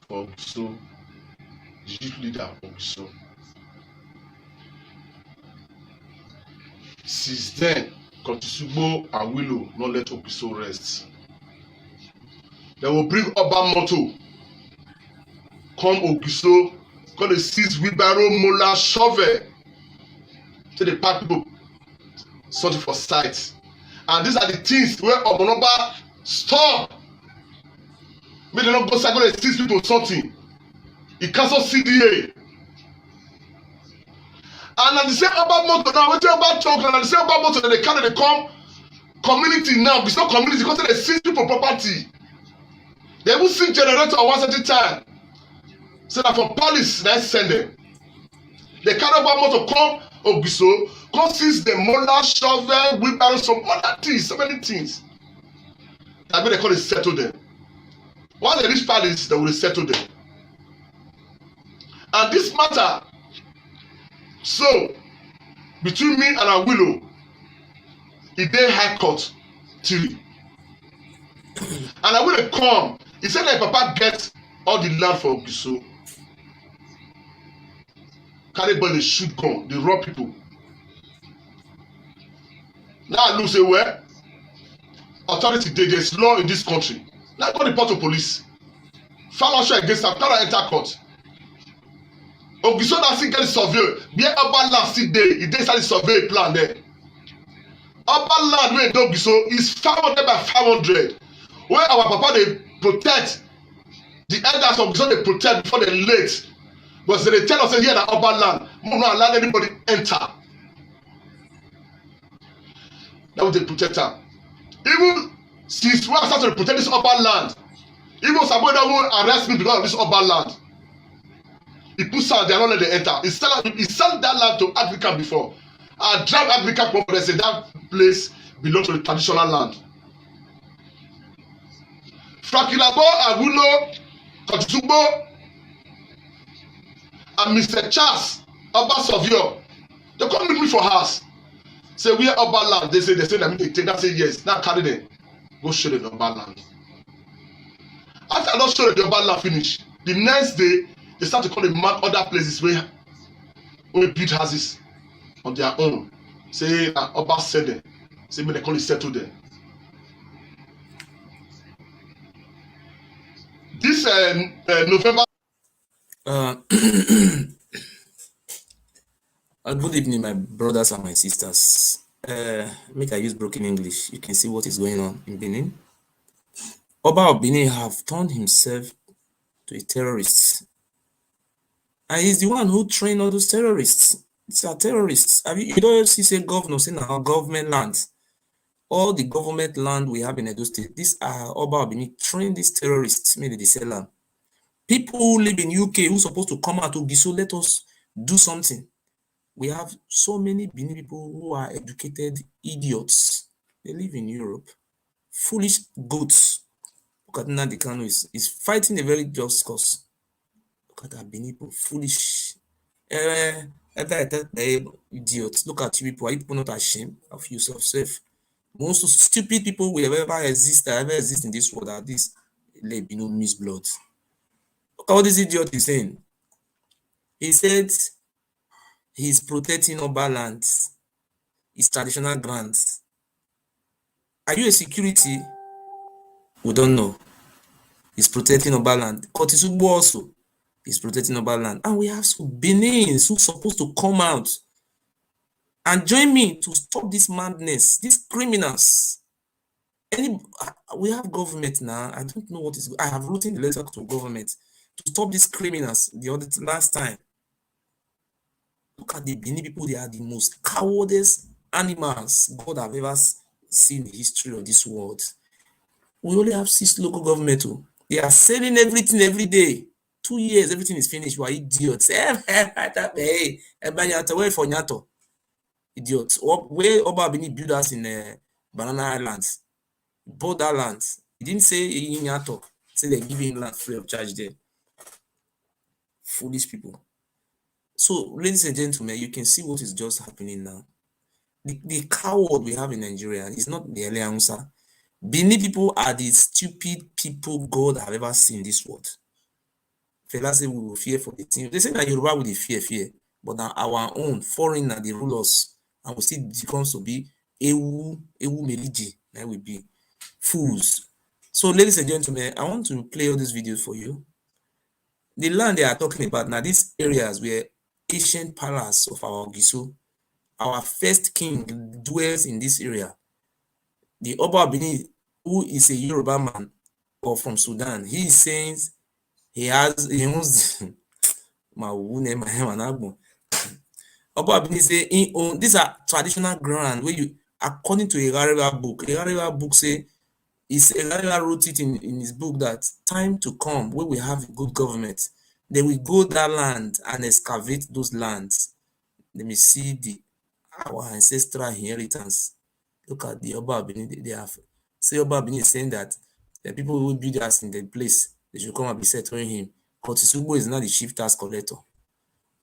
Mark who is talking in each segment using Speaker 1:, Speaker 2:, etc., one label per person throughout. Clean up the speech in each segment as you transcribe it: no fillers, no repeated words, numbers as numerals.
Speaker 1: for Ugbo, the youth leader for Ugbo. Since then, Curtist Ugbo and Willow not let Ugbo rest. They will bring Oba Moto, come Ugbo, come dey seize wheelbarrow, mola, shovel, till they pack people something for sight. And these are the things where Obonoba stop. Make dem no go cycle dey seize people something. He cancel CDA. And at the same Oba Moto now, wetin Oba talk na the same Oba Moto dem dey carry dey come community now. It's not community because they seize people property. They even see generator at one certain time. So that from Paris, they send them. They carry Oba Moto come Ugbo, come seize the mola, shovel, wheelbarrow, some other things, so many things. That's why they call it settle them. Once they reach Paris, they will settle them. And this matter, so between me and Awilo, e dey high court till and Awilo come. He said that Papa get all the land for Ugbo. Carry body, shoot gun, they rob people. Now I look say where authority there's law in this country. Now go report to police. File show against am, carry enter court. Ugbo na still get the survey. Where Oba land still dey, e dey inside the survey plan there. Oba land wey dey Ugbo is 500 by 500. Where our papa dey protect the elders of Ugbo dey protect before they late. But so they tell us here that Oba land, we no allow anybody enter. That was the protector. Even since when I started to protect this Oba land, even somebody that will arrest me because of this Oba land. He puts out, they are not let them enter. He sell that land to Africa before. I drive Africa from there, say that place belongs to the traditional land. Frakilabo, Awilo, Curtist Ugbo, and Mr. Charles, Oba Savio, they come meet me for house. Say, where Oba land? They say that they take that, say yes. Now carry them. Go show them the Oba land. After I don't show them the Oba land finish, the next day, they start to call them mark other places where build houses on their own. Say, Oba said them. Say, may they call it settle them. This November.
Speaker 2: Good evening, my brothers and my sisters. Make I use broken English. You can see what is going on in Benin. Oba of Benin have turned himself to a terrorist. And he's the one who trained all those terrorists. These are terrorists. You don't see say governor saying our government land. All the government land we have in Edo State, these are Oba of Benin trained these terrorists, maybe they sell them. People who live in UK who supposed to come out to Ugbo, let us do something. We have so many Benin people who are educated idiots. They live in Europe. Foolish goats. Look at Nnamdi Kanu is fighting a very just cause. Look at that Benin people, foolish. Idiots. Look at you people. Are you people not ashamed of yourself? Most stupid people will ever exist in this world are this Miss Blood. Look at what this idiot is saying. He said he's protecting Oba land, his traditional grants. Are you a security? We don't know. He's protecting Oba land. Curtist Ugbo also is protecting Oba land. And we have some Benins who are supposed to come out and join me to stop this madness, these criminals. We have government now. I don't know what is. I have written a letter to government to stop these criminals the last time. Look at the Benin people, they are the most cowardest animals God have ever seen in the history of this world. We only have 6 local government. They are selling everything every day. 2 years, everything is finished. We are idiots. Idiots. Where Oba Benin build us in Banana Islands, bought that land. He didn't say in Yato. Say they're giving land free of charge there. Foolish people. So, ladies and gentlemen, you can see what is just happening now. The coward we have in Nigeria is not the Eliansa. Benin people are the stupid people God have ever seen in this world. Fela say we will fear for the team. They say that Yoruba will fear, but now our own foreigner they rule us, and we still becomes to be Ewu Meliji. That will be fools. So, ladies and gentlemen, I want to play all these videos for you. The land they are talking about now, these areas where ancient palace of our Giso, our first king dwells in this area. The Oba Benin, who is a Yoruba man or from Sudan, he is saying he owns Oba Benin say he owns, these are traditional ground where you, according to a Rariwa book say, Elijah wrote it in his book that time to come where we have a good government, they will go that land and excavate those lands. Let me see our ancestral inheritance. Look at the Oba Benin they have. Say Oba Benin is saying that the people who build us in the place, they should come and be settling him. Curtist Ugbo is now the chief tax collector.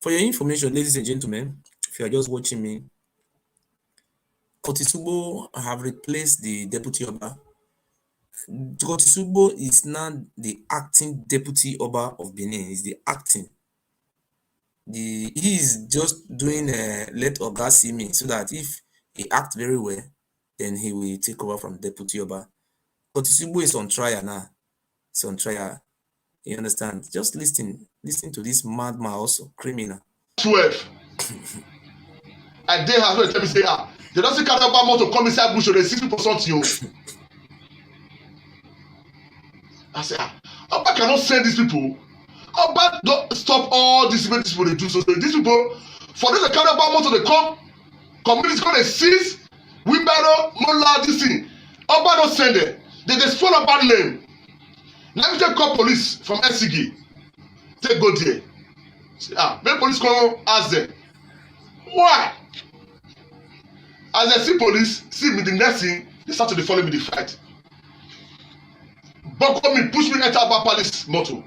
Speaker 2: For your information, ladies and gentlemen, if you are just watching me, Curtist Ugbo have replaced the deputy Oba. Curtist Ugbo is now the acting deputy Oba of Benin. He's the acting. He is just doing let Oga see me, so that if he acts very well, then he will take over from deputy Oba. Curtist Ugbo is on trial now. It's on trial. You understand? Just listen to this madman also, criminal.
Speaker 1: 12. I did have to tell me say they don't see carry Oba to come inside bush or they 60% you. I say, Oba cannot send these people. Oba don't stop all these people they do. So these people, for them to carry Oba to the come, communities come and seize, wheelbarrow, mola, this thing. Oba don't send them. They just follow bad lane. Now we just call police from SCG. They go there. Say, when police come ask them, why? As they see police, see me the next thing, they start to follow me the fight. Buckle me, push me enter Oba Palace motor.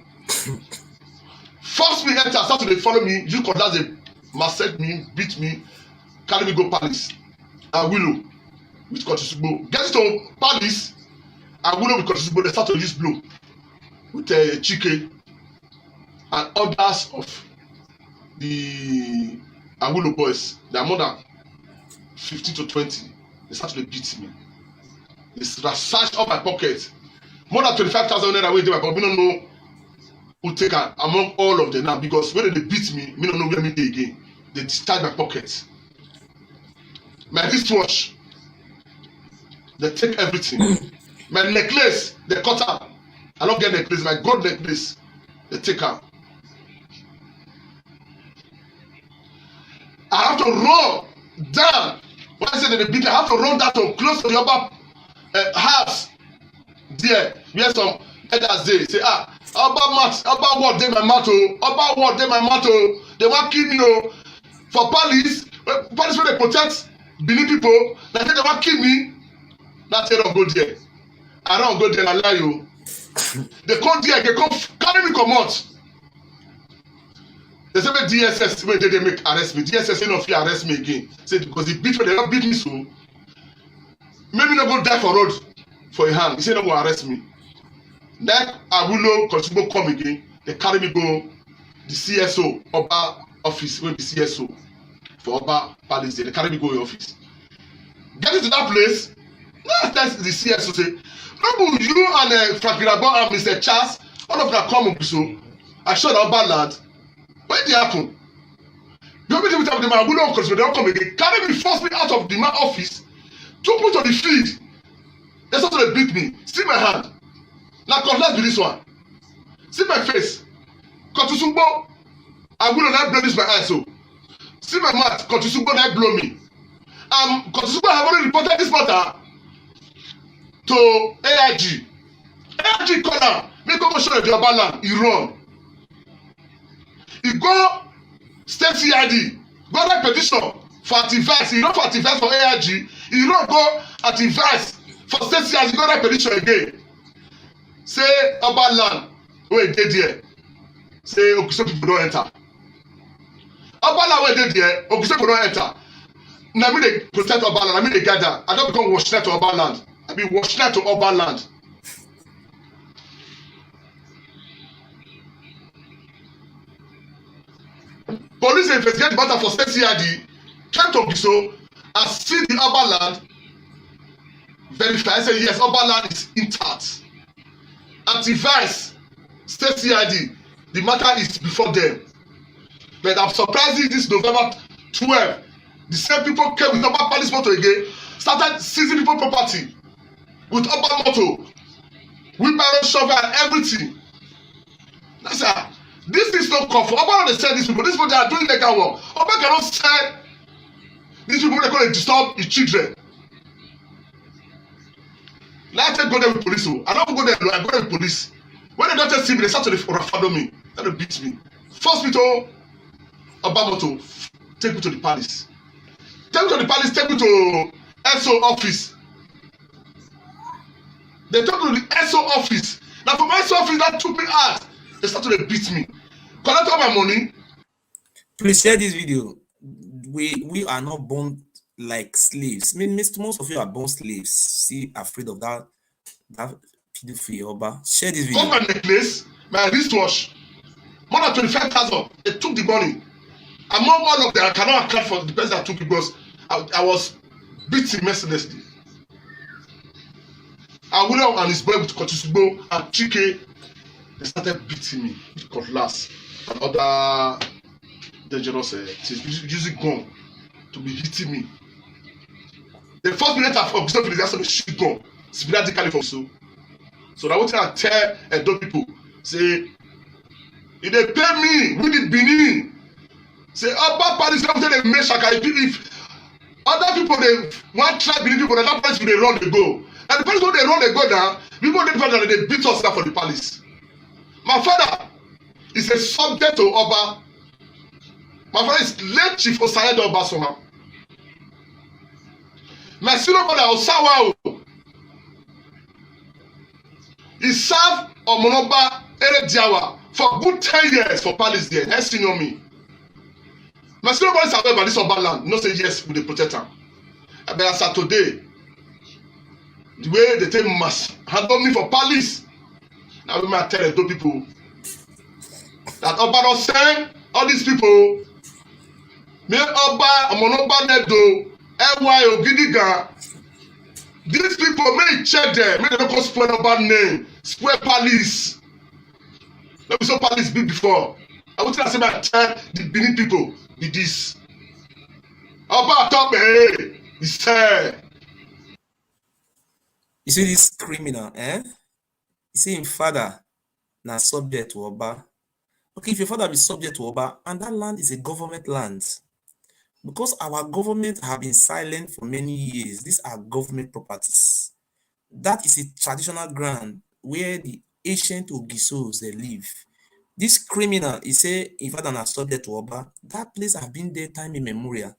Speaker 1: Force me enter, start to follow me. You contact them, massacre me, beat me, carry me go Palace. And Willow with Curtist Ugbo. Get to Palace, and Willow with Curtist Ugbo, they start to use blow with Chike and others of the Awulo boys. They are more than 15 to 20. They start to beat me. They searched up my pocket. More than 25,000 naira wey dey my pocket. We don't know who take am among all of them now, because when they beat me, we don't know where me dey again. They discharge my pocket. My wristwatch, they take everything. My necklace, they cut am. I don't get necklace. My gold necklace, they take am. I have to run down. When I say that they beat me, I have to run down to close to the Oba house. There, where some elders dey say, Oba mat, Oba word dey my mat o, Oba word dey my mat o. They wan kill me o. For Palace wey dey protect Benin people, na say they wan kill me. Na say I don go there. I don go there, na lie o. They come there, they come carry me comot. They say make DSS wey dey make arrest me. DSS say no fit arrest me again. Say because the beat wey they don beat me so, maybe no go die for road for a hand. He say no go arrest me. Then Awulo Curtist Ugbo come again. They carry me go the CSO Oba office wey be CSO for Oba Palace. They carry me go your office. Getting to that place, now tell the CSO say, no, you and Frank Irabon and Mr. Charles, all of them come up so. I showed Oba land. What did happen? The only thing with the man, Awulo Curtist Ugbo, they don't come again. Carry me, force me out of the man office. Took me to the field. They start to beat me. See my hand. Now let's do this one. See my face. Curtist Ugbo, Awulo not blow this my eyes so. See my mouth. Curtist Ugbo not blow me. Curtist Ugbo have already reported this matter to AIG. AIG call am. Make go show the Oba land. He run. He go state CID. Go write petition for anti-vice. He run for anti-vice for AIG. He run go anti-vice for state CID. Go write petition again. Say Oba land wey dey there. Say Okiso people don enter. Oba land wey dey there, Okiso people don enter. Na me dey protect Oba land. Na me dey gather. I don become watchnet to Oba land. I be watching to Oba land. Police investigate the matter for state CID, came to Giso and see the Oba land, verify, say yes, Oba land is intact. Advise state CID, the matter is before them. But I'm surprised this November 12, the same people came with Oba police motor again, started seizing people property with Oba motor, wheelbarrow, shovel, and everything. That's a this is not comfort. Oba don't sell these people. These people they are doing legal work. Oba cannot sell these people. They're going to disturb his children. Let them go there with police. I don't go there alone. I go there with police. When they don't see me, they start to follow me. They beat me. First me to Oba motor, take me to the palace. Take me to the palace. Take me to SO office. They took me to the SO office. Now from SO office, that took me out. They started to beat me. Collect all my money.
Speaker 2: Please share this video. We are not born like slaves. I mean, most of you are born slaves. See, afraid of that pedophile Oba. Share this video.
Speaker 1: Got my necklace, my wristwatch, more than 25,000. They took the money. Among all of them, I cannot account for the person that took it because I was beaten mercilessly. William and his boy with Ugbo and Chike, they started beating me with cutlass and other dangerous things, using gun to be hitting me. The first minute of Ogiso village, that's the shoot gun, sporadically for so. So that what I tell Edo people, say, if they pay me with the Benin, say, Oba Paris, they make shaka. If other people, they want to try Benin people, that place they run, they go. And the place where they run, they go down, people they beat us down for the palace. My father is a subject to Oba. My father is late Chief Osayede Oba Soha. My senior brother Osawa, he served Omonoba Erediawa for good 10 years for palace there. He senior me. My senior brother is aware by this Oba land. No say yes, we dey protect am. But as of today, the way they take must handle me for palace. Now we might tell the people that Oba don't send all these people. Me Oba, Omonoba Nedo, Ekhoe, Ogidiga. These people may check them. May they don't call spoil Oba name, spoil palace. Let me say palace big before. I want to say my tell the Benin people be this. Oba talk me, hey, he said.
Speaker 2: You see this criminal, eh? You see him father now subject to Oba. Okay, if your father be subject to Oba, and that land is a government land, because our government have been silent for many years, these are government properties. That is a traditional ground where the ancient Ogisos they live. This criminal, he say, if father now subject to Oba, that place have been there time immemorial.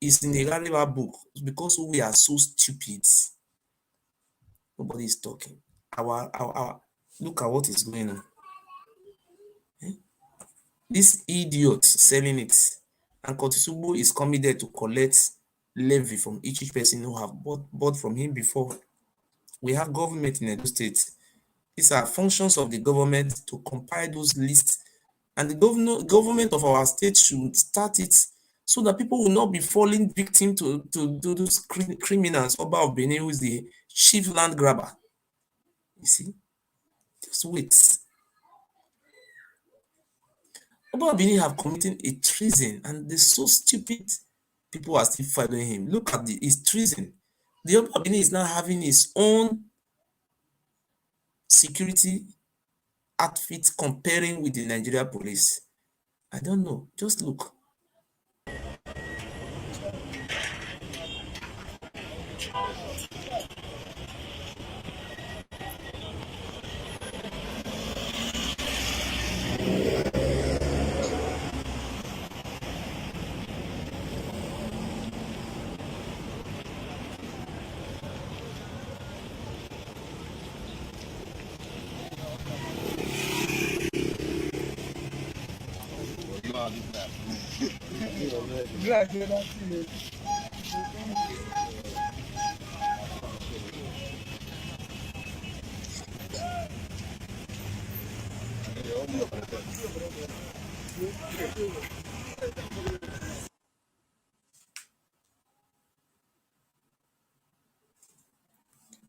Speaker 2: It's in the Gariba book because we are so stupid. Nobody is talking. Our look at what is going on. This idiot selling it, and Curtist Ugbo is coming there to collect levy from each person who have bought from him before. We have government in Edo State. These are functions of the government to compile those lists, and the government of our state should start it so that people will not be falling victim to those criminals. Oba of Benin, who is the chief land grabber. You see, just wait. Oba Benin have committed a treason, and they're so stupid. People are still following him. Look at his treason. The Oba Benin is now having his own security outfit comparing with the Nigeria police. I don't know. Just look.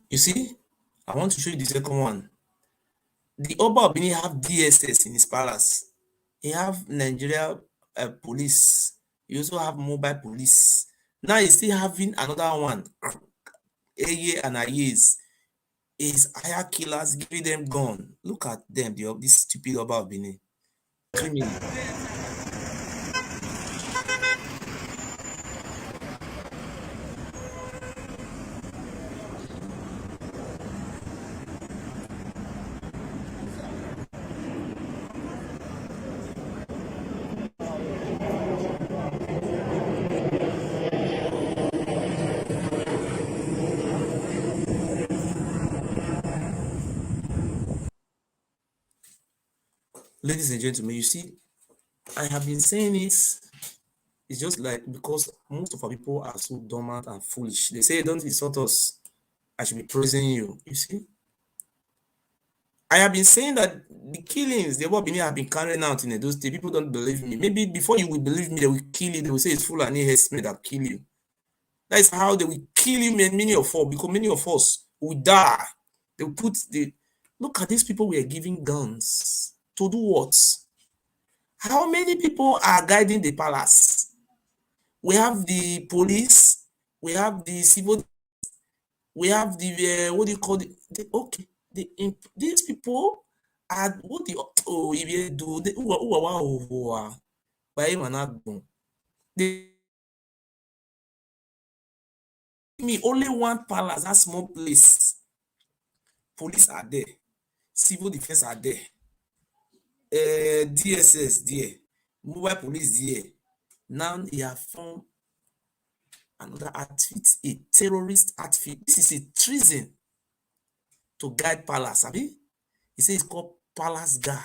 Speaker 2: You see, I want to show you the second one. The Oba of Benin have DSS in his palace. He have Nigeria police. He also have mobile police. Now he's still having another one. Eye and Ayes. Is hire killers giving them gun. Look at them, this stupid Oba of Benin. Criminal. Ladies and gentlemen, you see, I have been saying it. It's just like because most of our people are so dormant and foolish. They say, don't insult us. I should be praising you. You see? I have been saying that the killings, the Oba Benin have been carrying out in those states. People don't believe me. Maybe before you will believe me, they will kill you. They will say it's Fulani herdsmen that kill you. That is how they will kill you, many of us, because many of us will die. They will put the... Look at these people we are giving guns. To do what? How many people are guiding the palace? We have the police, we have the civil, we have the what do you call it? Okay, these people are what the if you do the they me only one palace, that small place. Police are there, civil defense are there, DSS there, mobile police there. Now they have formed another outfit, a terrorist outfit. This is a treason to guide palace. Abi? He says it's called palace guard.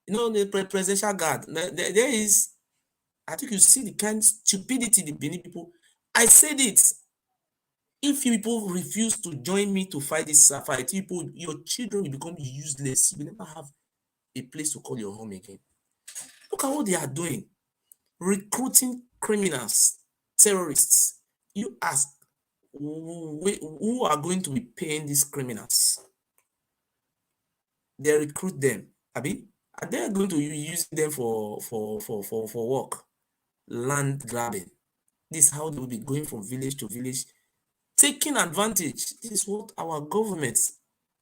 Speaker 2: You know, the presidential guard. There is, I think you see the kind of stupidity the Benin people. I said it. If you people refuse to join me to fight this fight, people, your children will become useless. You will never have a place to call your home again. Look at what they are doing. Recruiting criminals, terrorists. You ask, who are going to be paying these criminals? They recruit them. Abi, are they going to use them for work? Land grabbing. This is how they will be going from village to village, taking advantage. This is what our government,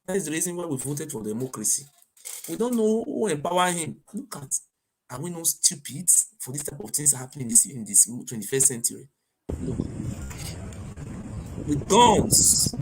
Speaker 2: that is the reason why we voted for democracy. We don't know who empower him. Look at, are we not stupid for this type of things happening in this 21st century? Look, with guns.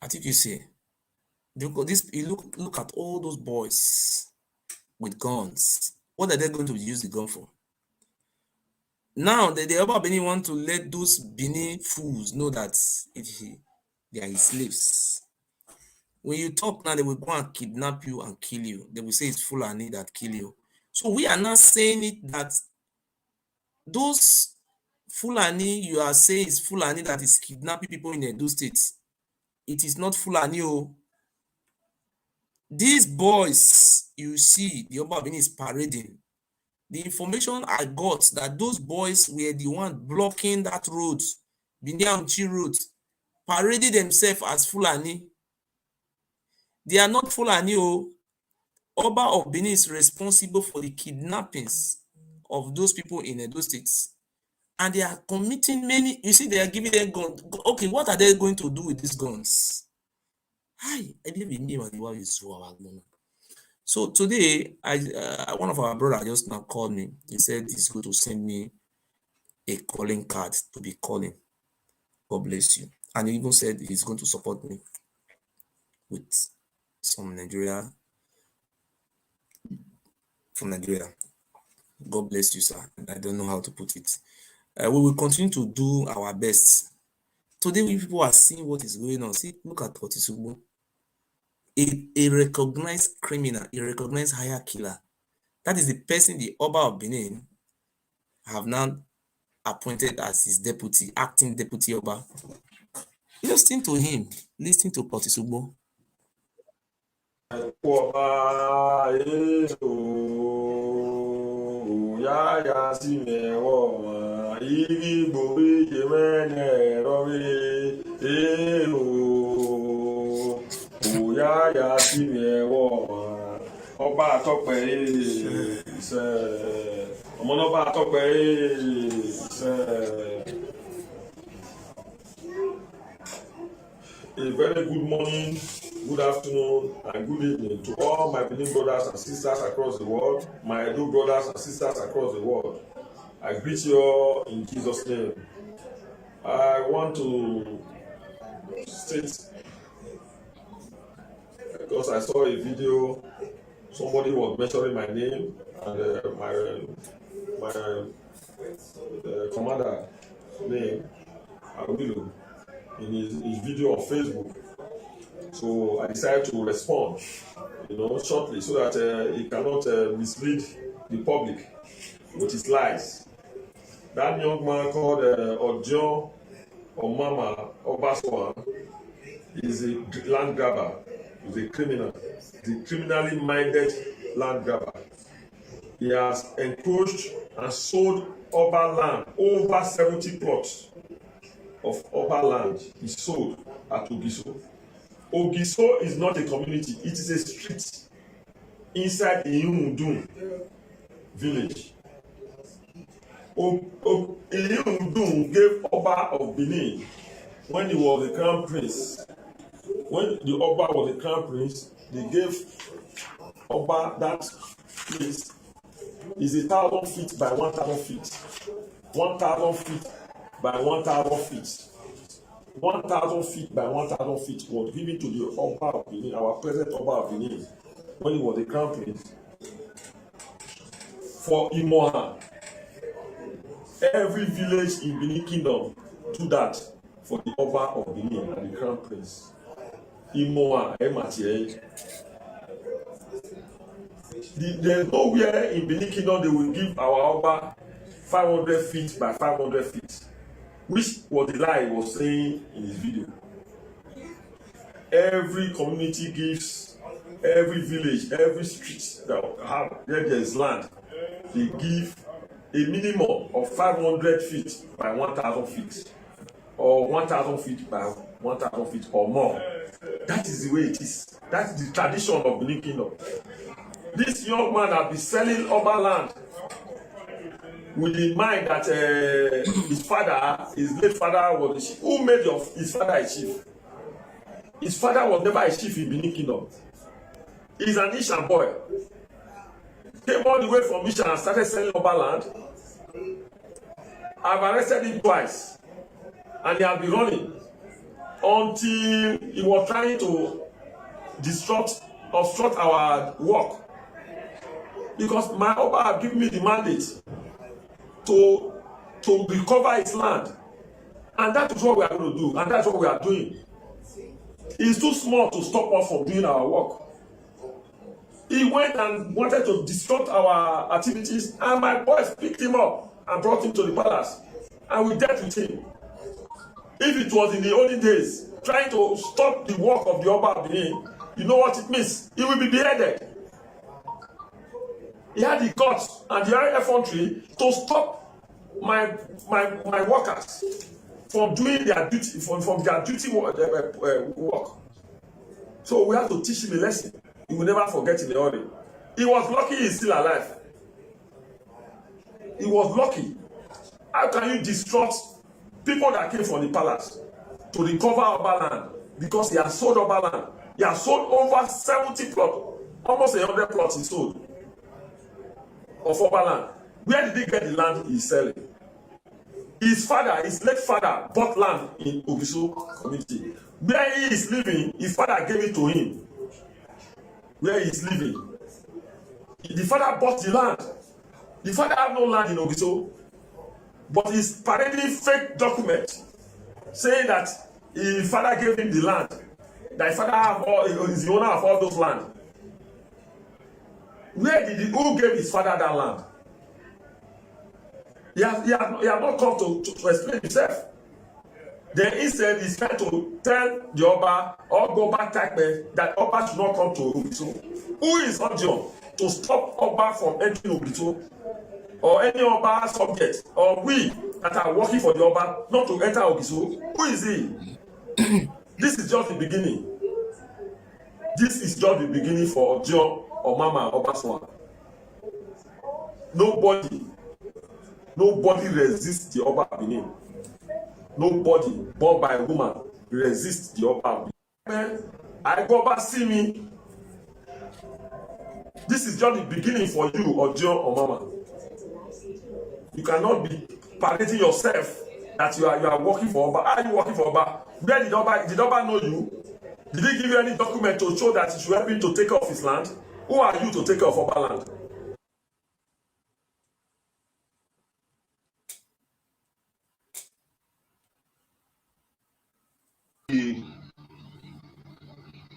Speaker 2: I think you see, look at all those boys with guns. What are they going to use the gun for? Now the Oba Benin want to let those Benin fools know that they are his slaves. When you talk now, they will go and kidnap you and kill you. They will say it's Fulani that kill you. So we are not saying it that those Fulani you are saying is Fulani that is kidnapping people in Edo State. It is not Fulani. Oh. These boys you see, the Oba Benin is parading. The information I got that those boys were the one blocking that road, Binyamchi road, parading themselves as Fulani. They are not Fulani. Oh. Oba of Benin is responsible for the kidnappings of those people in those states, and they are committing many. You see, they are giving them guns. Okay, what are they going to do with these guns? Hi, I believe in him. So today, one of our brothers just now called me. He said he's going to send me a calling card to be calling. God bless you. And he even said he's going to support me with some Nigeria from Nigeria. God bless you, sir. I don't know how to put it. We will continue to do our best. Today, when people are seeing what is going on, see, look at Curtist Ugbo, a recognized criminal, a recognized hire killer. That is the person the Oba of Benin have now appointed as his deputy, acting deputy Oba. Listen to him, listen to Curtist Ugbo.
Speaker 3: Ọba àtọpẹ ọmọlọba àtọpẹ A very good morning, good afternoon, and good evening to all my Benin brothers and sisters across the world, my Edo brothers and sisters across the world. I greet you all in Jesus' name. I want to state, because I saw a video, somebody was mentioning my name and my commander name, Awilu, in his video on Facebook. So I decided to respond, shortly, so that he cannot mislead the public with his lies. That young man called Ojo Omama Obaswan is a land grabber, is a criminal, the criminally minded land grabber. He has encroached and sold Oba land, over 70 plots of Oba land he sold at Ogiso. Ogiso is not a community, it is a street inside Iyumudun village. Iyumudun gave Oba of Benin when he was the crown prince. When the Oba was the crown prince, they gave Oba that place is 1,000 feet by 1,000 feet. 1,000 feet by 1,000 feet. 1,000 feet by 1,000 feet was given to the Oba of Benin, our present Oba of Benin, when he was the crown prince, for Imoha. Every village in Benin Kingdom do that for the Oba of Benin and the crown prince. Imoha, Ematiye. There's nowhere in Benin Kingdom they will give our Oba 500 feet by 500 feet, which was the lie he was saying in his video. Every community gives, every village, every street that there is land, they give a minimum of 500 feet by 1,000 feet, or 1,000 feet by 1,000 feet or more. That is the way it is. That's the tradition of Benin Kingdom. This young man has been selling Oba land with the mind that his father, his late father was a chief. Who made his father a chief? His father was never a chief in Benin Kingdom. He's an Ishan boy. Came all the way from Ishan and started selling Oba land. I've arrested him twice, and he has been running until he was trying to obstruct our work. Because my Oba have given me the mandate to recover his land, and that is what we are going to do, and that's what we are doing. It's too small to stop us from doing our work. He went and wanted to disrupt our activities, and my boys picked him up and brought him to the palace, and we dealt with him. If it was in the olden days trying to stop the work of the Oba of Benin, you know what it means? He will be beheaded. He had the guts and the effrontery to stop my workers from doing their duty, from their duty work. So we have to teach him a lesson. He will never forget in the hurry. He was lucky he's still alive. He was lucky. How can you distrust people that came from the palace to recover Oba land because he has sold Oba land? He has sold over 70 plots, almost 100 plots he sold of Oba land. Where did he get the land he's selling? His father, his late father, bought land in Ogiso community. Where he is living, his father gave it to him. Where he is living, the father bought the land. The father had no land in Ogiso, but he's parading fake document saying that his father gave him the land. That his father is the owner of all those land. Who gave his father that land? He has not come to explain himself. Then instead he's trying to tell the Oba or go back that Oba should not come to Ogiso. Who is Ojo to stop Oba from entering Ogiso? Or any Oba subject, or we that are working for the Oba not to enter Ogiso? Who is he? This is just the beginning. This is just the beginning for Ojo or Mama Obaswan. Nobody resists the Oba Benin. Nobody born by a woman resists the Oba Benin. I go back see me. This is just the beginning for you, Ojo or Mama. You cannot be parading yourself that you are working for Oba. Are you working for Oba? Where did Oba know you? Did he give you any document to show that you should help him to take care of his land? Who are you to take care of Oba land?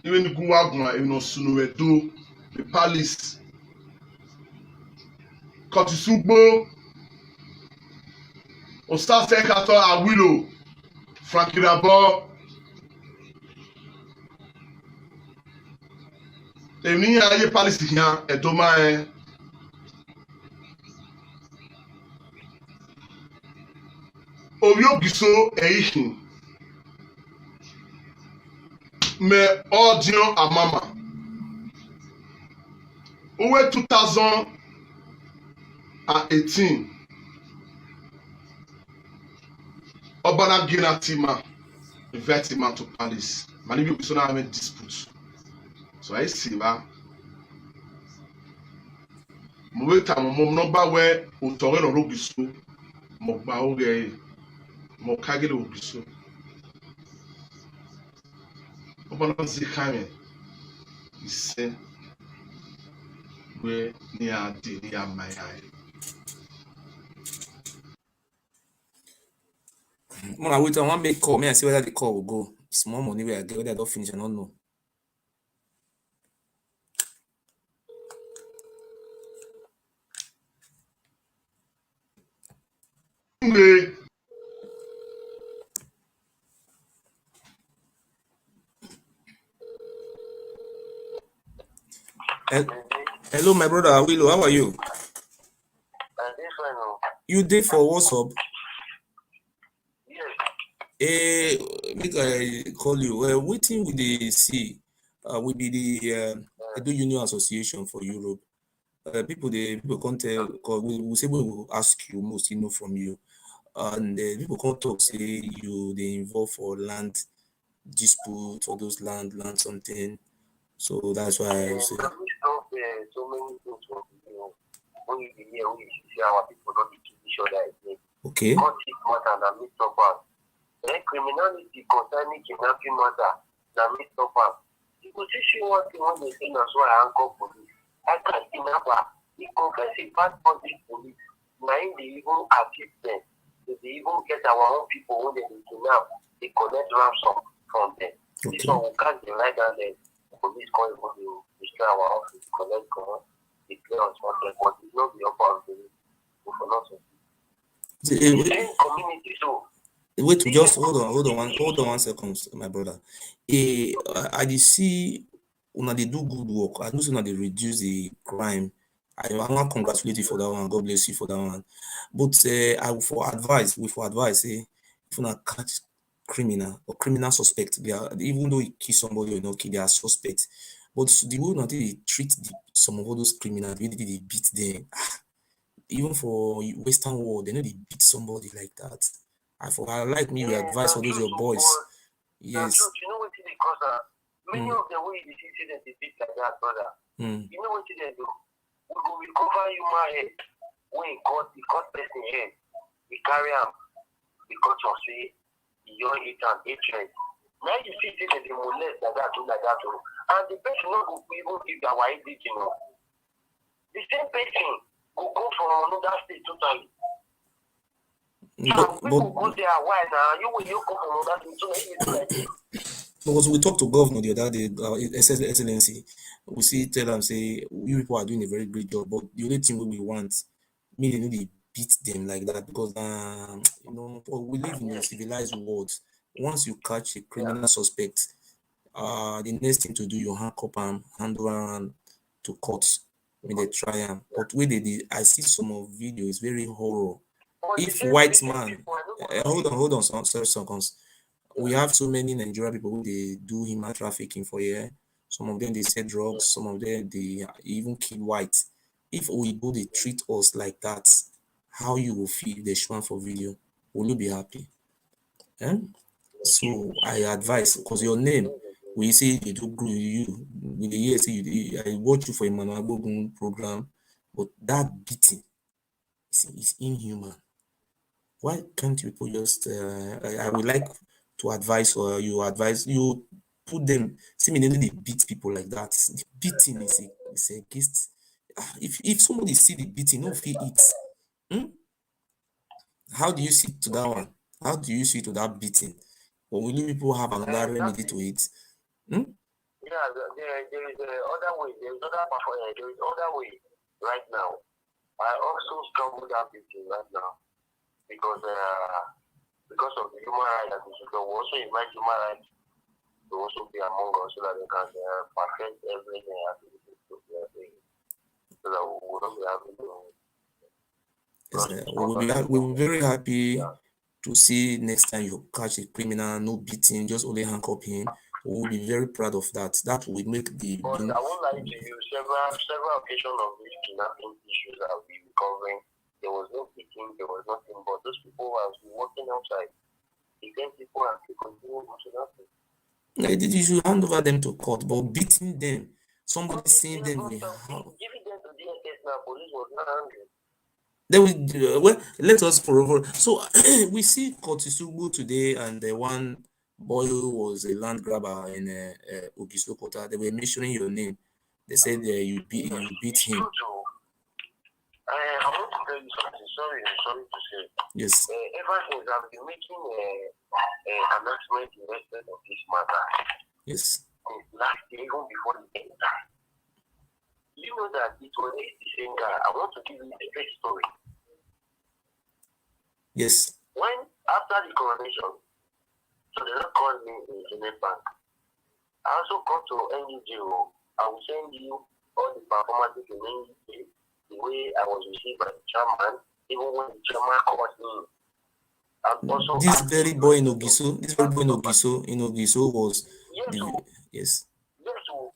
Speaker 1: Even the Guagua, Sunuwedo, the palace, Curtist Ugbo, Oba Ewuare, Frankie Rabo, èmi ayé palace yẹn ẹ̀dọ́mà ẹ̀ orí Ogiso ẹ̀yìn mẹ ọdún àmàmà owó 2018 ọbana gina tima invite him to palace mani bí Ogiso náà have a dispute. So I see that. Mo wait time mo number where utore no Ogiso mo gba oge mo kage lo Ogiso. Oba na zi kame. Ise we ni ade ni amaya.
Speaker 2: When I wait, I want make call. Me I see whether the call will go. Small money where I get whether I don't finish, I don't know. Hello, my brother Willow. How are you? You did for WhatsApp? Yes. Make I call you. Waiting with the C. Will be the Edo Union Association for Europe. People can't tell because we say we will ask you most, from you, and people can't talk say they involve for land dispute or those land something. So that's why I say. Okay.
Speaker 4: Criminality concerning kidnapping matter, people see what they want to say, that's why I call police. I can't kidnapper. He confess a bad public police. Now they even assist them. They even get our own people when they kidnap. They collect ransom from them. Okay. This one we can't deny that the police call able to destroy our office, collect gun, declare us wanted, but it's not the upper of the for nothing. The community so.
Speaker 2: Wait, just hold on 1 second, my brother. I did see when they do good work. I know when they reduce the crime. I want to congratulate you for that one. God bless you for that one. But for advice, if you not catch criminal or criminal suspect, they are, even though he kill somebody or not kill, they are suspect. But the way not they treat some of all those criminals, they beat them. even for Western world, they know they beat somebody like that. I like me, we advise all those your boys. Yes.
Speaker 4: Truth. You know what it is, because many of the way you see that they beat like that, brother. You know what they do? We go recover human head when he cut person head. We carry him because of say your hate and hatred. Now you see that they molest like that, and the person not go even give their wife it, you know. The same person will go from another state totally.
Speaker 2: Because we talked to governor the other day, Excellency, we see tell them say you people are doing a very great job, but the only thing we want, me they really beat them like that because you know we live in a civilized world. Once you catch a criminal suspect, the next thing to do you handcuff and hand over to court when they try him. But when they did, I see some of videos very horror. If white man, hold on, some seconds. We have so many Nigerian people who they do human trafficking for here. Some of them they sell drugs, some of them they even kill whites. If we go they treat us like that, how you will feel they show for video? Will you be happy? Eh? So I advise because your name, we say you do good, you with the years I watch you for a Emmanuel program, but that beating is inhuman. Why can't you put just I would like to advise or you put them similarly they beat people like that. The beating is against if somebody see the beating, no feel it. How do you see to that one? How do you see to that beating? Or will you people have another remedy to it?
Speaker 4: Yeah, there is other way. There is other way right now. I also struggle with that beating right now because of the human rights that we also invite human rights to also be among us so that they can perfect everything as it is to be doing. So that we will not be having
Speaker 2: we'll be very happy to see next time you catch a criminal, no beating, just only handcuff him. We'll be very proud of that. That will make the.
Speaker 4: But I won't lie to you. Several occasions of these kidnapping issues that we recovering, there was no beating, there was nothing. But those people who have been working outside, the same people have been continuing to nothing.
Speaker 2: You should hand over them to court, but beating them, somebody seeing them,
Speaker 4: giving them to DSS now, police was not angry.
Speaker 2: Then well, let us prove. So we see Curtist Ugbo today, and the one boy who was a land grabber in Ogisokota. They were mentioning your name. They said you beat him.
Speaker 4: I want to tell you something. Sorry to say.
Speaker 2: Yes.
Speaker 4: Ever since I've been making announcement in respect of this matter.
Speaker 2: Yes.
Speaker 4: Last year, even before the end time. You know that it was the same guy. I want to give you a great story.
Speaker 2: Yes.
Speaker 4: When after the coronation, so they don't call me in the bank. I also come to NUGO. I will send you all the performances in NUGO, the way I was received by the chairman, even when the chairman called me. And also
Speaker 2: this very boy in Ogiso was yes.
Speaker 4: Yes, so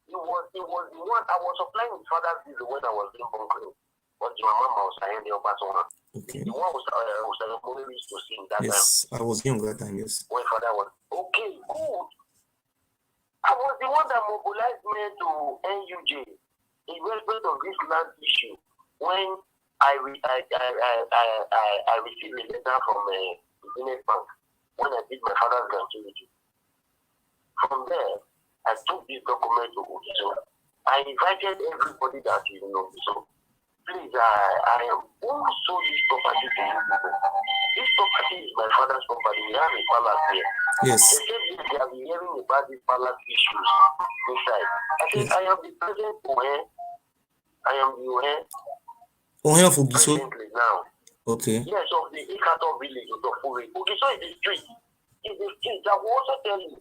Speaker 4: it was the one I was supplying his father's bill when I was doing bunkering. But my mama was saying the upper one.
Speaker 2: Okay.
Speaker 4: The one was to sing that time.
Speaker 2: Yes, I was young that time, yes.
Speaker 4: When father was okay, good. I was the one that mobilized me to NUJ in respect of this land issue. When I received a letter from the Benin Bank when I did my father's gratuity. From there, I took this document to Ogiso. I invited everybody that you know. So please, I am who sold this property to you people. This property is my father's property. We have a palace here.
Speaker 2: Yes.
Speaker 4: They said they have been hearing about these palace issues inside. I said, yes. I am the president Ohe. I am the Ohe
Speaker 2: of Ogiso
Speaker 4: now.
Speaker 2: Okay.
Speaker 4: Yes, of the Ekhoe village of Fure. Ogiso is the street. It's the street. I will also tell you.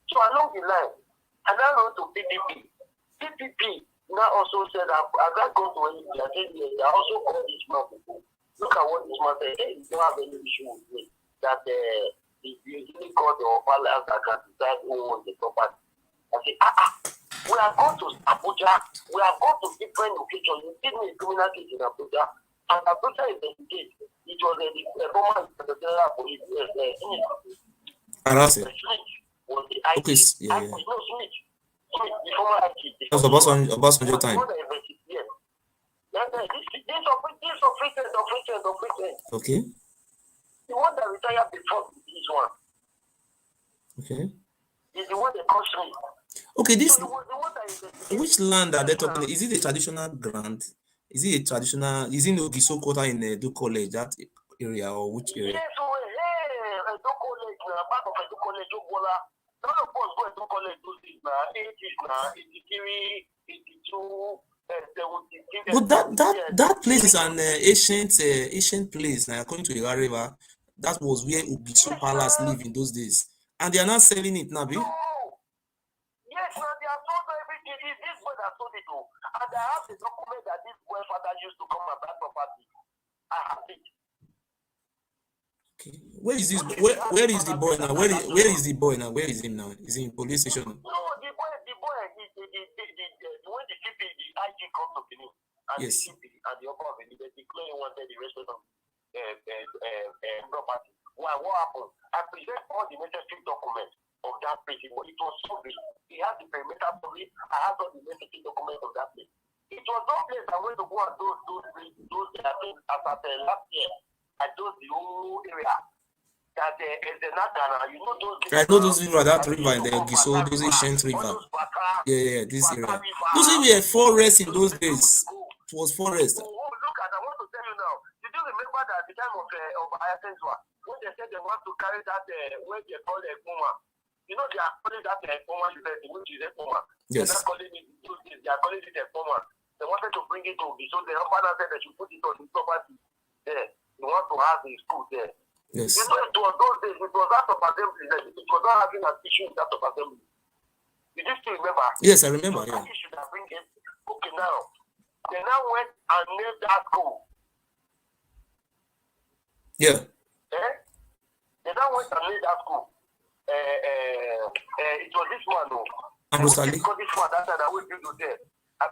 Speaker 4: So along the line, I now went to PPP. PPP now also said that as I go to NUJ, I said, yes, I also call this man people. Look at what this man said. Hey, you don't have any issue with me. That the usually called the palace that can decide who owns the property. I said, we are going to Abuja. We are going to different locations. You give me a criminal case in Abuja. And after investigate, it was a former general police.
Speaker 2: Arase.
Speaker 4: Smith was the IG.
Speaker 2: Okay, yeah, yeah.
Speaker 4: No, Smith. The former IG.
Speaker 2: That was Obasanjo time.
Speaker 4: Yes. This of
Speaker 2: Okay.
Speaker 4: the one that retired before this one.
Speaker 2: Okay.
Speaker 4: Is the one that cost me.
Speaker 2: Okay, this
Speaker 4: So it was the one that
Speaker 2: which land are they talking? Is it a traditional grant? Is it a traditional? Is it Ogiso quarter in Edo College, that area, or which area?
Speaker 4: Yes, so Edo College, part of Edo College, Ugbola. None of us go Edo College those days now. 80s now, 83, 82, 70.
Speaker 2: But that place is an ancient place. Now, according to River, that was where Ogiso Palace lived in those days, and they are not selling it now, be?
Speaker 4: No. Yes, now they are sold everything. It's this boy that sold it, though. And I have the document that this boy father used to come and buy property. I have it.
Speaker 2: Okay. Where is this? Where is the boy now? Where is the boy now? Where is him now? Is he in police station?
Speaker 4: No, the boy, the when the CP, the IG come to Benin, and
Speaker 2: Yes.
Speaker 4: the CP and the upper Benin, they declare he wanted the rest of property. Why? What happened? I present all the necessary documents of that place. It was so big. He had the perimeter survey. I had all the necessary documents of that place. It was no place I went to go and those things after last year. I those the whole area. That is the Natana, you know those.
Speaker 2: I know those river, that river in the Ogiso, those ancient river. Yeah, this area. Those were forests in those days. It was forest.
Speaker 4: Oh, look at, I want to tell you now. Did you remember that at the time of Ayatollah, when they said they want to carry that, when they call it Ekhoe, you know they are calling that Ekhoe university, which is Ekhoe.
Speaker 2: Yes.
Speaker 4: They're not calling it, they are calling it Ekhoe. They wanted to bring it to me, so the father said they should put it on the property there. They want to have the school there.
Speaker 2: Yes.
Speaker 4: You know, it was those days, it was out of assembly, it was not having an issue with out of assembly. Did you still remember?
Speaker 2: Yes, I remember,
Speaker 4: So
Speaker 2: yeah.
Speaker 4: that issue that bring it. Okay, now, they now went and named that school.
Speaker 2: Yeah.
Speaker 4: They now went and named that school. It was this one, no.
Speaker 2: Amrosali.
Speaker 4: Because this one, that time I will build there.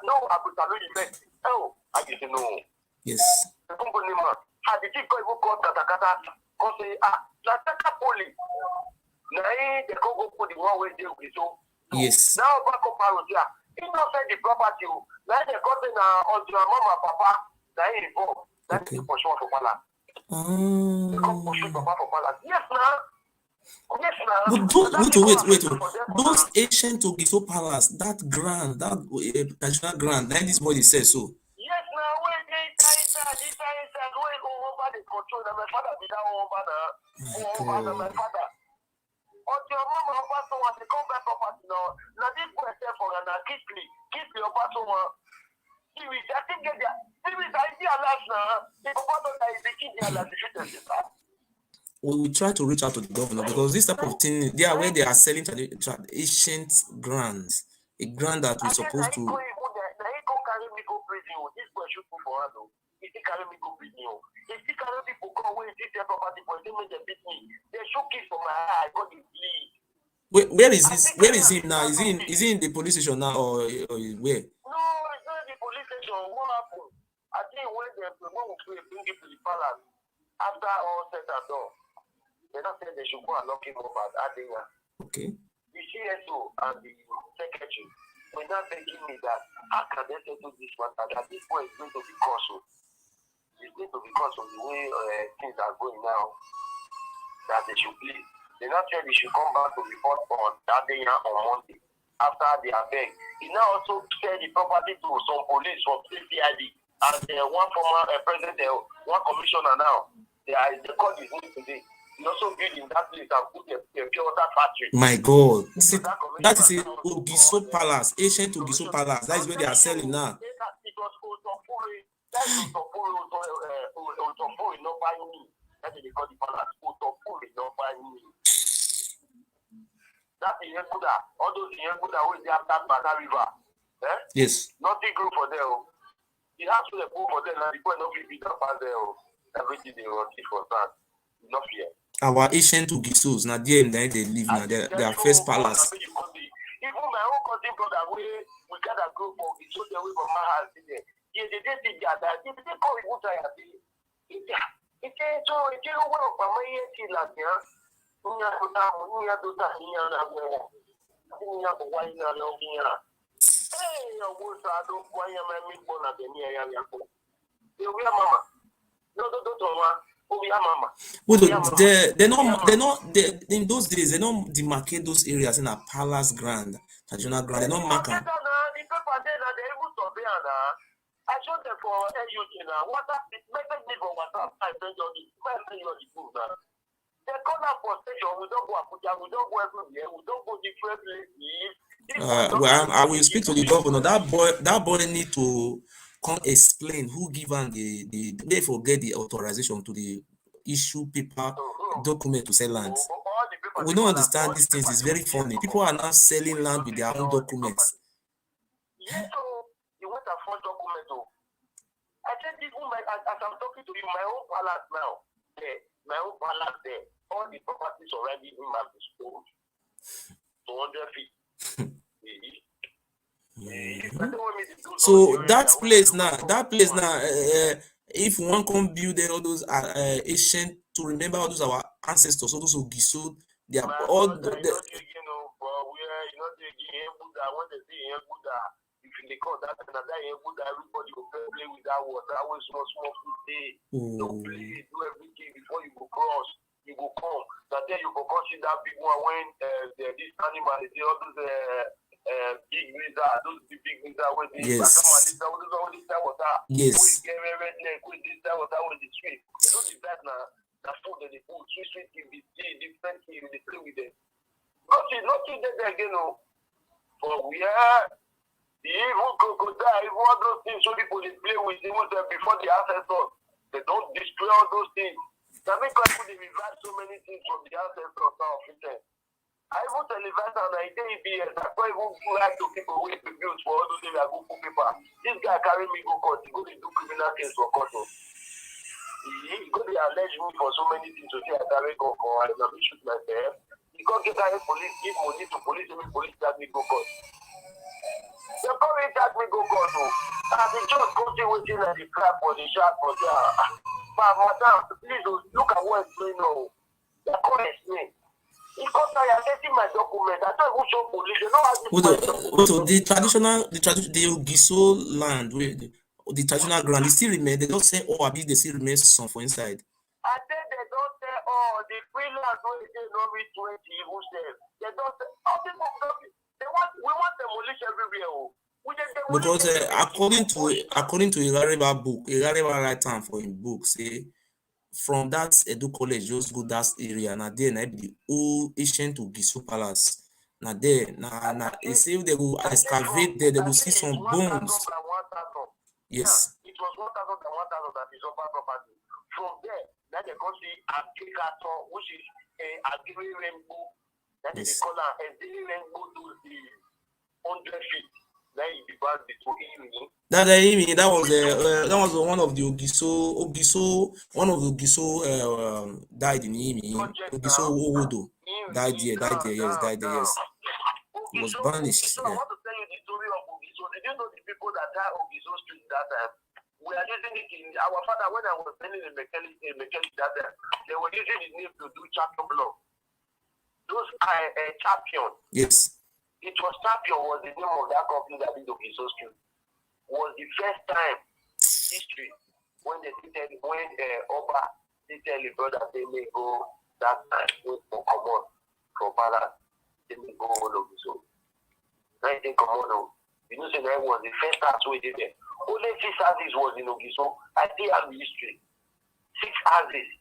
Speaker 4: No, I could tell you the best. Oh, I didn't know.
Speaker 2: Yes.
Speaker 4: The company man, how did he go even call Katakata? Because say, Kataka Poli. Now, they go put the one way there with so.
Speaker 2: Yes.
Speaker 4: Now, back up here. He not sell the property. Now, they got in on your mama, papa. Now, he involved. That's the pursue for Pala. They come pursue Papa for Pala. Yes, now. Yes, now.
Speaker 2: But wait. Those ancient Ogiso Palace, that grand, that traditional grand, like this body says so.
Speaker 4: Yes, now. When they inside, when over the control, my father be down over now. My father. Until your mama over someone, they come back property now. Now, this boy said for her, keep your battle one. I think get there. This is idea last now. The papa don't die, they keep their last.
Speaker 2: We try to reach out to the governor because this type of thing, they are where they are selling ancient grants, a grant that we're supposed to.
Speaker 4: Now he go carry me go prison. This boy should go for her though. He still carry me go prison. He still carry people go away. This their property, but they make them beat me. They show kiss for my eye. I got the bleed.
Speaker 2: Where is this? Where is he now? Is he in the police station now or where?
Speaker 4: No, it's not the police station. What happened? I think when we bring it to the palace after all set and done. They not said they should go and lock him up at Adina.
Speaker 2: Okay.
Speaker 4: The CSO and the secretary were not begging me that how can they settle this matter that this boy is going to be cautious. It's going to be cautious the way things are going now. That they should please. They not said they should come back to report on Adina on Monday after they are begged. He now also sell the property to some police from CID and one former president, one commissioner now. They call his name today. He also built in that place and put a pure water factory.
Speaker 2: My God. That is a Ogiso Palace, ancient Ogiso Palace. That is where they are selling now.
Speaker 4: It was Otofure. That is Otofure not buying me. That's what they call the palace. Otofure not buying me. That's the Yehuda. All those Yehuda who they have that Bada River.
Speaker 2: Yes.
Speaker 4: Nothing good for them. It has to go for them and the boy not be up as there. Everything they want for that. Not here.
Speaker 2: Our ancient Ogisos, now they live now, their first palace.
Speaker 4: Even my own cousin brother, we got a group of so they from my house there. They call it what I have. It's so it's a way of my land here.
Speaker 2: Well, in those days, they don't demarcate those areas in a palace grand, traditional grand. They don't mark them.
Speaker 4: I showed them for AUG now. Message me for WhatsApp. I send you the proof now. They call up for station. We don't go Abuja. We don't go everywhere. We don't go different places.
Speaker 2: Well, I will speak to the governor. That boy need to come explain who give him they forget the authorization to the issue paper document to sell land. We don't understand these things. It's very funny. People are now selling land with their own documents.
Speaker 4: Yes, so you want a full document. I said, as I'm talking to you, my own palace now, my own palace there, all the properties already in my disposal. 200 feet.
Speaker 2: So that place now, if one can build all those ancient to remember all those our ancestors, all those Ogiso, they are all
Speaker 4: they call that another everybody will play with that water. Always small food. Don't play, do everything before you go cross. You go come. That then you go see that big one when this animal is all those big lizard, those big lizard when they
Speaker 2: yes.
Speaker 4: Water.
Speaker 2: Yes.
Speaker 4: We get red neck with this water with the street. You know the best now. The food that they put sweet in the different thing they play with them. Nothing there again. For we are. Even crocodile, even all those things, so people they play with even before the ancestors, they don't destroy all those things. That make people they revive so many things from the ancestors now. I even televise and I say EBS, I can't even like to people who produce for all those things I go for paper. This guy carry me go court, he go to do criminal case for court. He go to allege me for so many things to say I carry go court, I never shoot myself. He can't get police, give money to police, every police that me go court. The police that me go court, and the judge go see waiting at the crap for the shark for there. But madam, please look at what it's doing now. The court is me. Because I am getting my document, I don't even show police. You know how
Speaker 2: also the Ogiso land, the traditional ground, they still remain. They don't say they still remain some for inside.
Speaker 4: I said they don't say the freelance when they don't reach 20 who say they don't say people don't. We want demolish everywhere.
Speaker 2: Because according to Irareba book, Irareba write down for his book, say from that Edo College just go that area. Now there na be the old ancient Ogiso Palace. Now there, they say they will excavate there, they will see some bones. Yes.
Speaker 4: It was 1,000 that is over property. From there, then they go see a Ekhoe, which is a green rainbow. That is the color, and the rainbow to the 100 feet. Then it divides between
Speaker 2: that was one of the Ogiso, one of the Ogiso died in Imi. Ogiso Owodo died there, yes. He was banished.
Speaker 4: I want to tell you the story of Ogiso. Did you know the people that died Ogiso Street that time? We are using it in our father when I was selling a mechanic that time. They were using his name to do champion block. Those are champion.
Speaker 2: Yes.
Speaker 4: It was champion was the name of that company that did Ogiso Street. Was the first time history when they did when Oba did tell the brother they may go that time with common for Palace. They may go all Ogiso. Now they come on. You know, that was the first house we did there. Only 6 houses was in Ogiso. I still have the history. 6 houses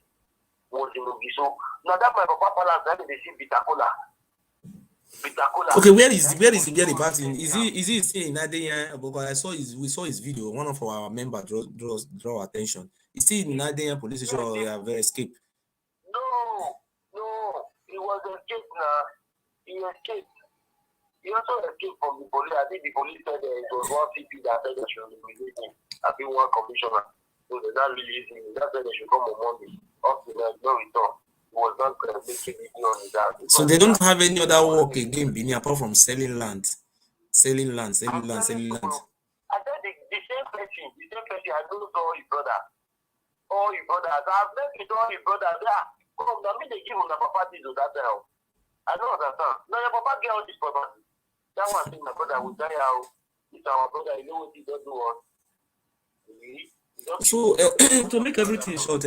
Speaker 4: was in Ogiso. Now that my papa Palace, that they see Bitakola.
Speaker 2: Okay, where is the party? Is he still in Nadeyan? Because we saw his video. One of our members draw attention. Is he in Nadeyan police station or have escaped?
Speaker 4: No, he was escaped now. He escaped. He also escaped from the police. I think the police said it was one CP that said they should release him. I think one commissioner. So they're not releasing him. That said they should come on Monday. Up to that, no return. Was not making video on that.
Speaker 2: So they don't have any other work again, Benin, apart from selling land. Selling land.
Speaker 4: I said the same person definitely I don't know his brother. All his brothers. I've met with all his brothers. Yeah. Come, I mean they give him the property to that time. I don't understand. No, your papa get all this property. That one thing my brother will tell you how it's our brother, you know what he don't do what.
Speaker 2: So to make everything short,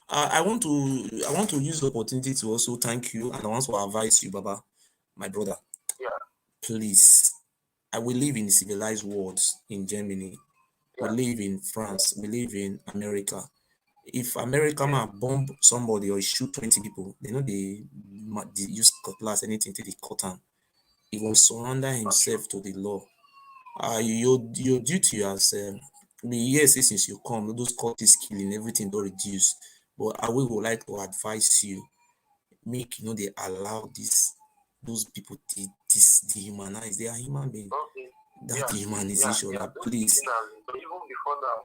Speaker 2: I want to use the opportunity to also thank you, and I want to advise you, Baba, my brother.
Speaker 4: Yeah.
Speaker 2: Please, we live in civilized world in Germany. We live in France. We live in America. If America man bomb somebody or shoot 20 people, they know they use cutlass, anything till they cut him. He will surrender himself to the law. Your duty as yes, since you come, those Curtist killing, everything don't reduce. But I would like to advise you, make they allow those people dehumanize. They are human beings.
Speaker 4: Okay.
Speaker 2: That dehumanization, please.
Speaker 4: Even before now,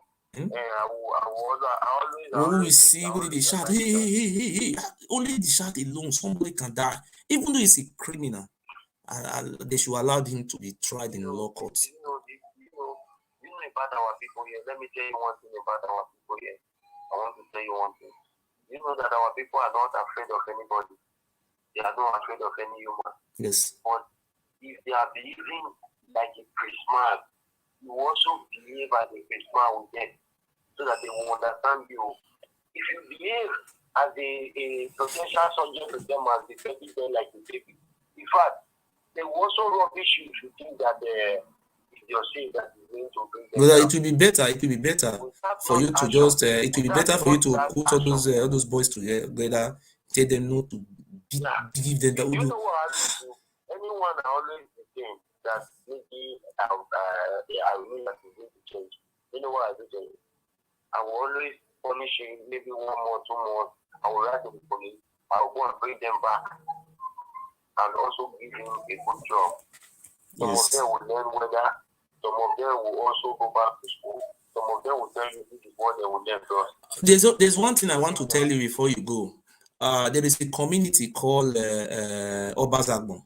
Speaker 2: When we see when they shout, hey, only the shout alone, somebody can die. Even though he's a criminal, they should allow him to be tried in law courts.
Speaker 4: You know about our people here. Let me tell you one thing about our people here. I want to tell you one thing. You know that our people are not afraid of anybody. They are not afraid of any human.
Speaker 2: Yes.
Speaker 4: But if they are behaving like a Christmas, you also behave as a Christmas with them, so that they will understand you. If you behave as a potential subject to them as the baby, like a baby, in fact, they will also rubbish you if you think that if you're saying that is going to bring them
Speaker 2: But
Speaker 4: down.
Speaker 2: it will be better. It will be better for you to just. It will be better for you to put all those boys together, tell them not to give them that.
Speaker 4: You know what I do? Anyone I always think that maybe I will that is going to change. You know what I do? I will always punish him maybe 1 month, 2 months. I will write to the police. I will go and bring them back and also give him a good job. Some of them will learn weather. Some of them will also go back to school. Some of them will tell you this is what they will learn first.
Speaker 2: There's one thing I want to tell you before you go. There is a community called Oba Ewuare.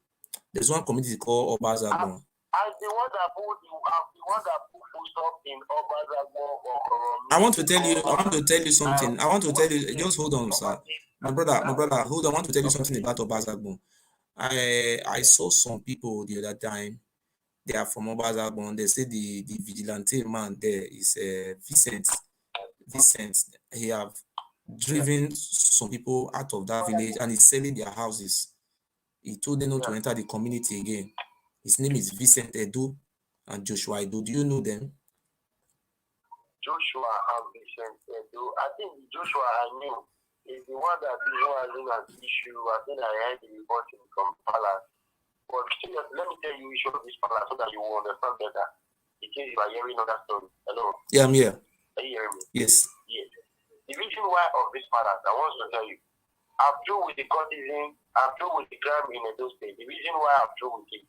Speaker 2: There's one community called Oba Ewuare.
Speaker 4: As the one that put full stop in Oba Ewuare.
Speaker 2: I want to tell you something. I want to tell you. Just hold on, sir. My brother, hold on. I want to tell you something about Oba Ewuare. I saw some people the other time. They are from Oba Ewuare. They say the vigilante man there is Vincent. He have driven some people out of that village and he's selling their houses. He told them not to enter the community again. His name is Vincent Edo and Joshua Edo. Do you know them?
Speaker 4: Joshua and Vincent Edo. I think Joshua I knew is the one that is having an issue. I think I heard the report from Palace. But let me tell you issue of this Palace so that you will understand better. In case you are hearing another story. Hello?
Speaker 2: Yeah, I'm here.
Speaker 4: Are you hearing me?
Speaker 2: Yes.
Speaker 4: Yes. The reason why of this Palace, I want to tell you, I'm through with the courtesan, I'm through with the crime in Edo State. The reason why I'm through with it,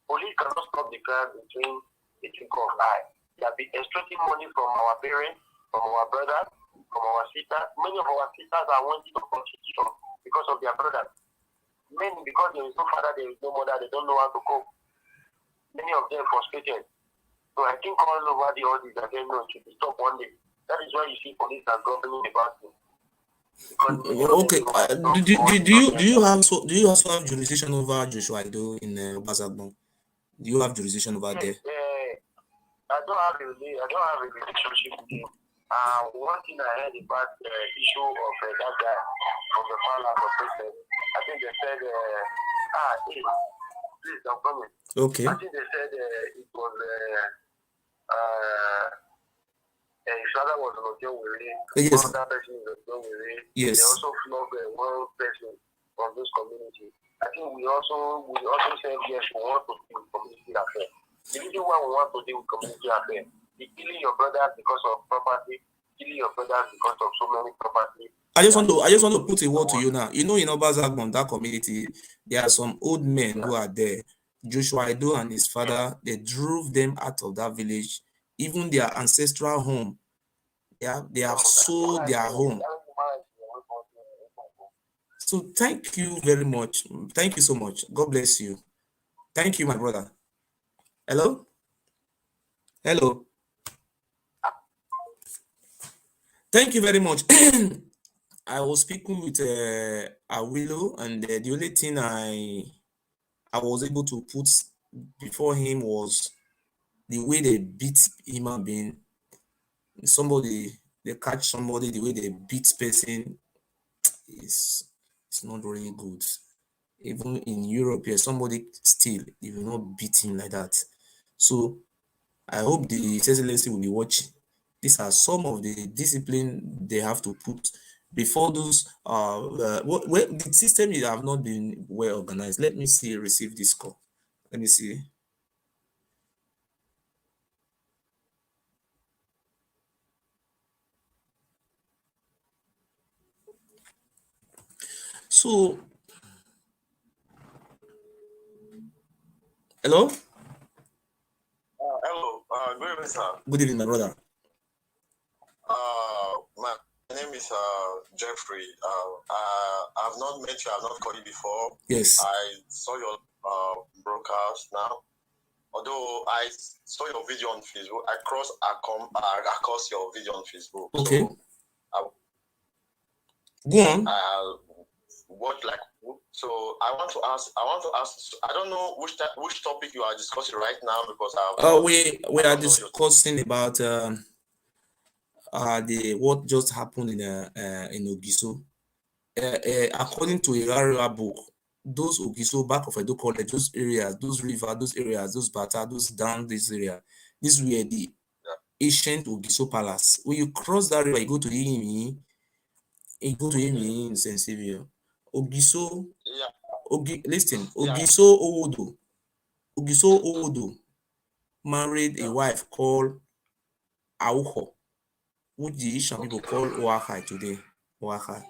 Speaker 4: police cannot stop the crime between the two of I. They have been extracting money from our parents, from our brothers, from our sisters. Many of our sisters are wanting to prostitution because of their brothers. Many because there is no father, there is no mother, they don't know how to cope. Many of them frustrated. So I think all over the audience that they know it should be stopped one day. That is why you see police are governing about it.
Speaker 2: Okay. Do you also have jurisdiction over Joshua Edo in Oba Ewuare? Do you have jurisdiction over there?
Speaker 4: I don't have a relationship with him. One thing I heard about the issue of that guy from the Palace of President, I think they said, please, I'm coming.
Speaker 2: Okay.
Speaker 4: I think they said it was his father was an Ugbo.
Speaker 2: Yes.
Speaker 4: Another person is Ugbo.
Speaker 2: Yes.
Speaker 4: They also flogged one person from this community. I think we also said yes, we want to deal with community affairs. The reason why we want to deal with community affairs is killing your brothers because of property, killing your brothers because of so many property.
Speaker 2: I just want to put a word to you now. You know, in Oba Ewuare, that community, there are some old men who are there. Joshua Edo and his father, they drove them out of that village. Even their ancestral home, they have sold their home. So thank you very much. Thank you so much. God bless you. Thank you, my brother. Hello? Thank you very much. I was speaking with Awilo, and the only thing I was able to put before him was the way they beat human being. Somebody, they catch somebody, the way they beat person is not really good. Even in Europe, here, somebody still, they will not beat him like that. So I hope the Excellency will be watching. These are some of the discipline they have to put before those. The system have not been well organized. Let me see. Receive this call. Let me see. So, hello.
Speaker 5: Hello. Good evening, sir.
Speaker 2: Good evening, my brother.
Speaker 5: My name is Jeffrey. I've not met you. I've not called you before.
Speaker 2: Yes.
Speaker 5: I saw your broadcast now. Although I saw your video on Facebook, I crossed your video on Facebook.
Speaker 2: Okay.
Speaker 5: So
Speaker 2: go on.
Speaker 5: So I want to ask. I don't know which topic you are discussing right now because
Speaker 2: we are discussing about what just happened in Ogiso. According to a Rara book, those Ogiso back of Edo College, those areas, those rivers, those areas, those Bata, those down this area, this were the ancient Ogiso Palace. When you cross that river, you go to Imi, in Sensibio. Ogiso, listen, Ogiso Owodo married a wife called Ekhoe, which the Asian people call Oakai today. Oakai.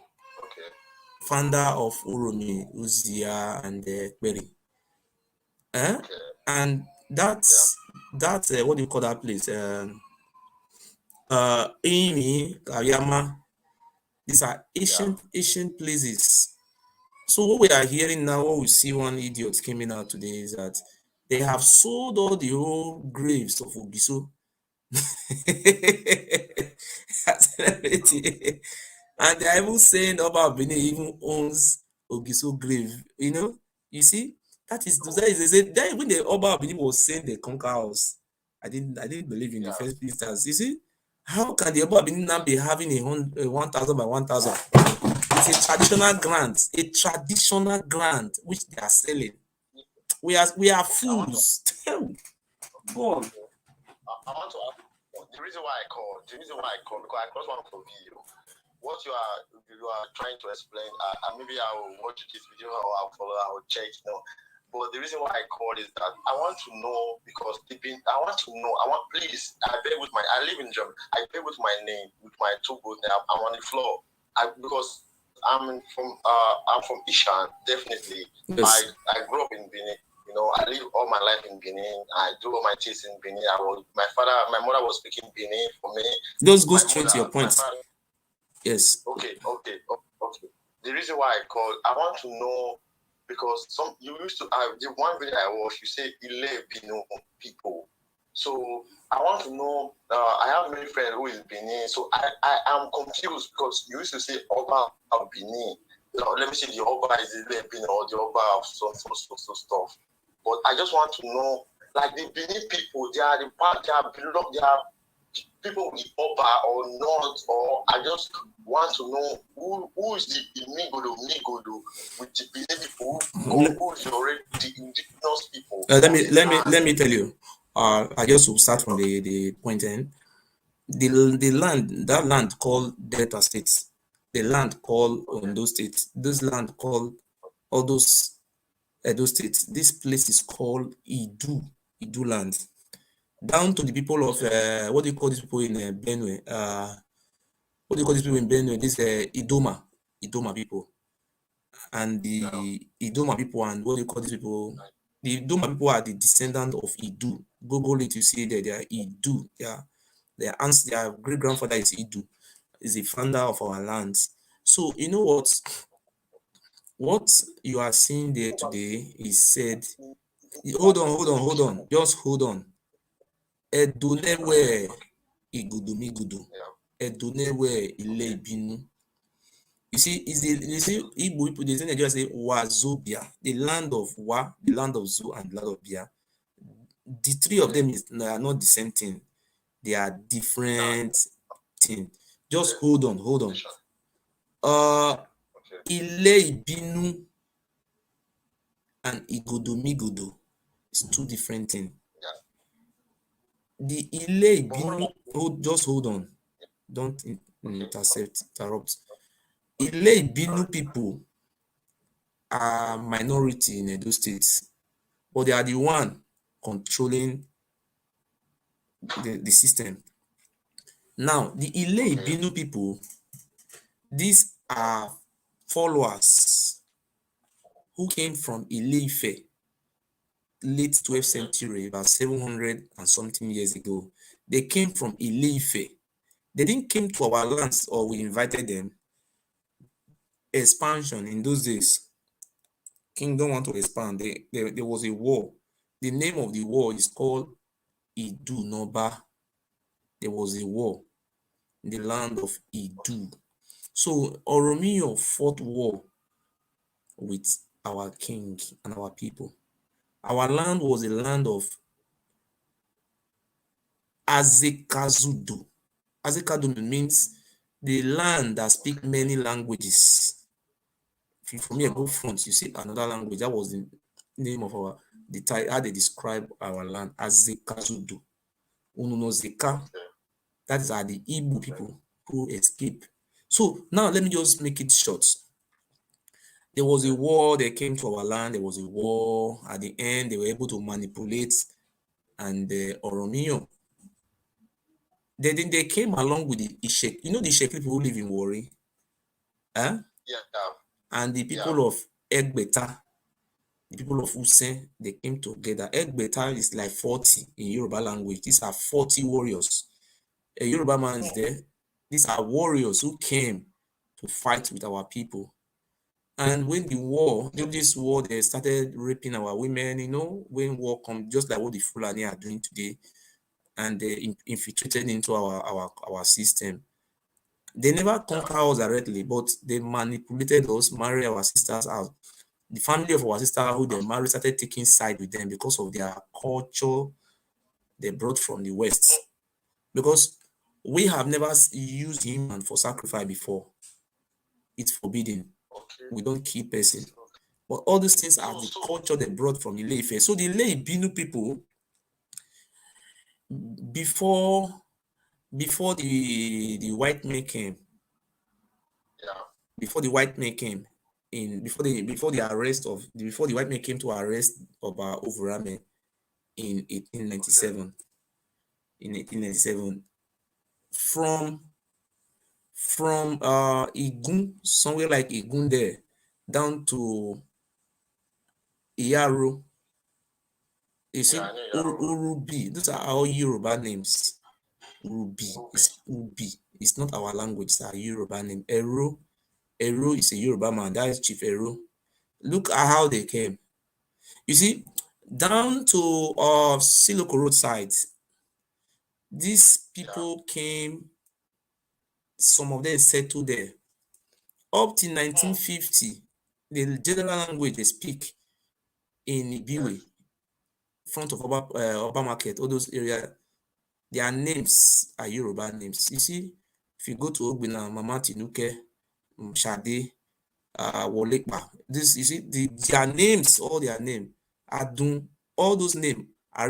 Speaker 2: Founder of Uromi, Uzia, and Peri. And that's what do you call that place? Amy, Kayama. These are ancient places. So what we are hearing now, what we see one idiot coming out today is that they have sold all the whole graves of Ogiso. And they're even saying Oba Benin even owns Ogiso grave. You know, you see, that is that when the Oba Benin was saying the conquer house, I didn't believe in the first instance. You see, how can the Oba Benin now be having a 1,000 by 1,000? It's a traditional grant which they are selling. We are fools. Go on.
Speaker 5: I want to ask the reason why I called because I crossed one for video. What you are trying to explain, maybe I will watch this video or I'll follow, I will check, But the reason why I called is that I want to know because please, I live in Germany. I pay with my name, with my two both now. I'm on the floor. Because I'm from Ishan, definitely. Yes. I grew up in Benin. You know, I live all my life in Benin. I do all my things in Benin. My mother was speaking Benin for me.
Speaker 2: Those go straight to your point. Yes.
Speaker 5: Okay. The reason why I called, I want to know because you used to the one video I watched, you say 11 Benin people. So I want to know. I have many friends who is Benin, so I am confused because you used to say Oba of Benin. Let me say the Oba is the Benin or the Oba of so stuff. But I just want to know, like the Benin people, they are people with Oba or not, or I just want to know who is the Migodo with the Benin people, who is already the indigenous people.
Speaker 2: Let me tell you. I just will start from the point end. That land called Delta States, the land called Ondo States, this land called all those Edo States. This place is called Idu land. Down to the people of what do you call these people in Benue? What do you call these people in Benue? This Idoma people, and the Idoma people, and what do you call these people? The Idoma people are the descendants of Idu. Google it, you see that they are Idu. Yeah, their great grandfather is Idu, is the founder of our lands. So you know what you are seeing there today is said. Hold on. Just hold on. Edunewe Igudu. Edonewe Ile Ibinu. You see, Igbo people, they say Nigeria say Wazobia, the land of Wa, the land of Zo, and the land of Bia. The three of them are not the same thing. They are different things. Just hold on. Ile Ibinu and Igodomigodo is two different things. The Ile Ibinu, just hold on. Don't interrupt. Ile Ibinu people are minority in Edo State, but they are the one controlling the system. Now, the Ile Ibinu people, these are followers who came from Ile Ife, late 12th century, about 700 and something years ago. They came from Ile Ife. They didn't come to our lands or we invited them. Expansion in those days, king don't want to expand. There was a war. The name of the war is called Idu Noba. There was a war in the land of Idu. So Oromio fought war with our king and our people. Our land was a land of Azekazudu. Azekazudu means the land that speaks many languages. If you from here go front, you see another language. That was the name of how they describe our land, Azekazudu. Ununozeka. That is the Igbo people who escape. So now let me just make it short. There was a war, they came to our land, there was a war. At the end, they were able to manipulate and Oromio. They came along with the Ishek. You know the Ishek people who live in Warri? Huh?
Speaker 5: Yeah.
Speaker 2: And the people of Egbeta, the people of Usen, they came together. Egbeta is like 40 in Yoruba language. These are 40 warriors. A Yoruba man is there. These are warriors who came to fight with our people. And when during this war, they started raping our women, when war comes, just like what the Fulani are doing today, and they infiltrated into our system. They never conquer us directly, but they manipulated us, marry our sisters out. The family of our sister who they married started taking side with them because of their culture they brought from the West. Because we have never used human for sacrifice before. It's forbidden. We don't kill person. But all these things are the culture they brought from Ile Ife. So the Ile Ibinu people, before the white men came, before the white men came before the white men came to arrest Oba Ewuare in 1897. In 1897, from Igun, somewhere like Igun there, down to Iyaro. You see, Urubi. Those are all Yoruba names. Urubi is Ubi. It's not our language. It's our Yoruba name. Eru is a Yoruba man. That is Chief Eru. Look at how they came. You see, down to Siloko Road side, these people came. Some of them settled there. Up to 1950, the general language they speak in Ibiwe, front of Oba Market, all those areas, their names are Yoruba names. You see, if you go to Ogbina, Mama Tinuke, Shade, Wolekpa, this, you see, their names, all their names, Adun, all those names are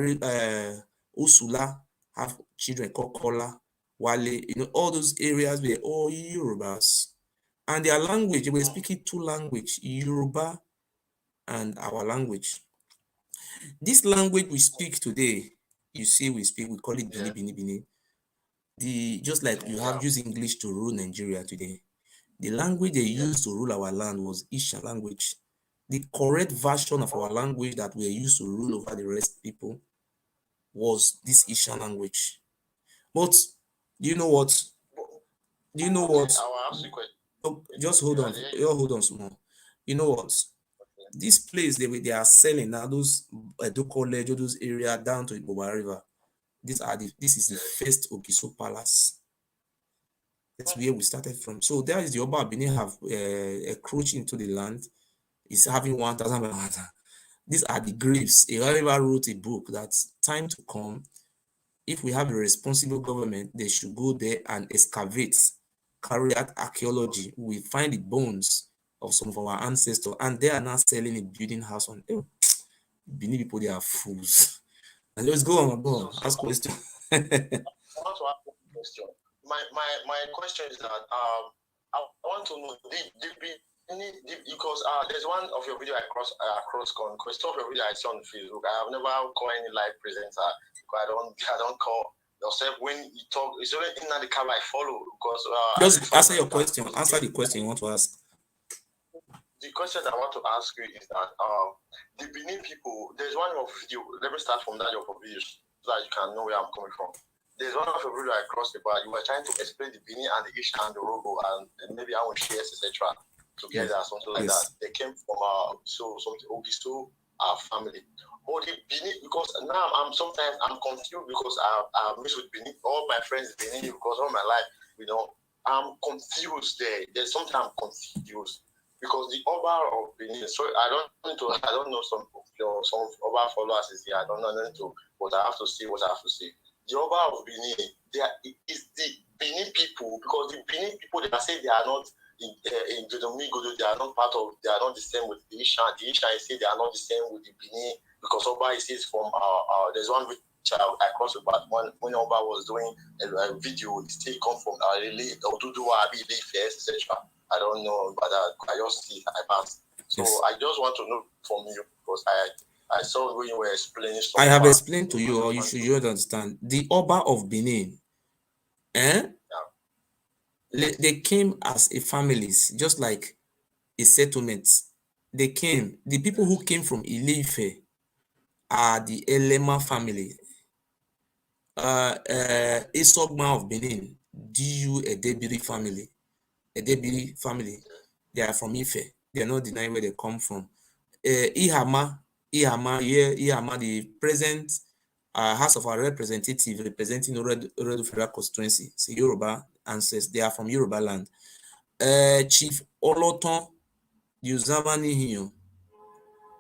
Speaker 2: Usula, have children called Kola, Wale, all those areas were all Yorubas. And their language, they were speaking two languages, Yoruba and our language. This language we speak today, you see, we call it Bini. Just like you have used English to rule Nigeria today. The language they used to rule our land was Isha language. The correct version of our language that we used to rule over the rest people was this Isha language. But do you know what? Oh, just hold on small. You know what? This place they are selling now, those Edo College, those areas down to Oba River. This is the first Ogiso Palace. That's where we started from. So there is the Oba of Benin have encroached into the land. Is having 1,000 water. These are the graves. A river wrote a book that's time to come. If we have a responsible government, they should go there and excavate, carry out archaeology. We find the bones of some of our ancestors, and they are now selling a building house on them. Benin people, they are fools. And let's go on, ask question.
Speaker 5: I want to ask a question. My question is that I want to know because there's one of your video across some of your video I saw on Facebook. I have never called any live presenter because I don't call yourself when you talk. It's only in the camera I follow because
Speaker 2: just answer your question. Answer the question you want to ask.
Speaker 5: The question I want to ask you is that the Benin people. There's one of video. Let me start from that of videos so that you can know where I'm coming from. There's one of your video I crossed the bar. You were trying to explain the Benin and the Isha and the Rogo and maybe I will share etc. together, something like that. They came from something Ogiso family. Or the Benin, because now I'm confused because I miss with Benin. All my friends in Benin because all my life, I'm confused there. There's something I'm confused because the Oba of Benin. So I don't know some Oba followers is here. I don't know anything, but I have to say what I have to say. The Oba of Benin, is the Benin people because the Benin people they say they are not. In Jodomigodo, they are not the same with the Isha. The Isha, I say they are not the same with the Benin because Oba is from there's one which I crossed about when Oba was doing a video, it still come from Oduduwa, etc. I don't know, but I just see I passed. So I just want to know from you because I saw when you were explaining something.
Speaker 2: I have explained to you, or you should understand. The Oba of Benin, they came as a families, just like a settlement. They came. The people who came from Ile-Ife are the Elema family. Isogma of Benin, Du Edebiri family. Edebiri family. They are from Ife. They are not denying where they come from. Ihama, the present House of our representative representing Oredo Federal Constituency, it's Yoruba ancestors. They are from Yoruba land. Chief Oloton Yuzamani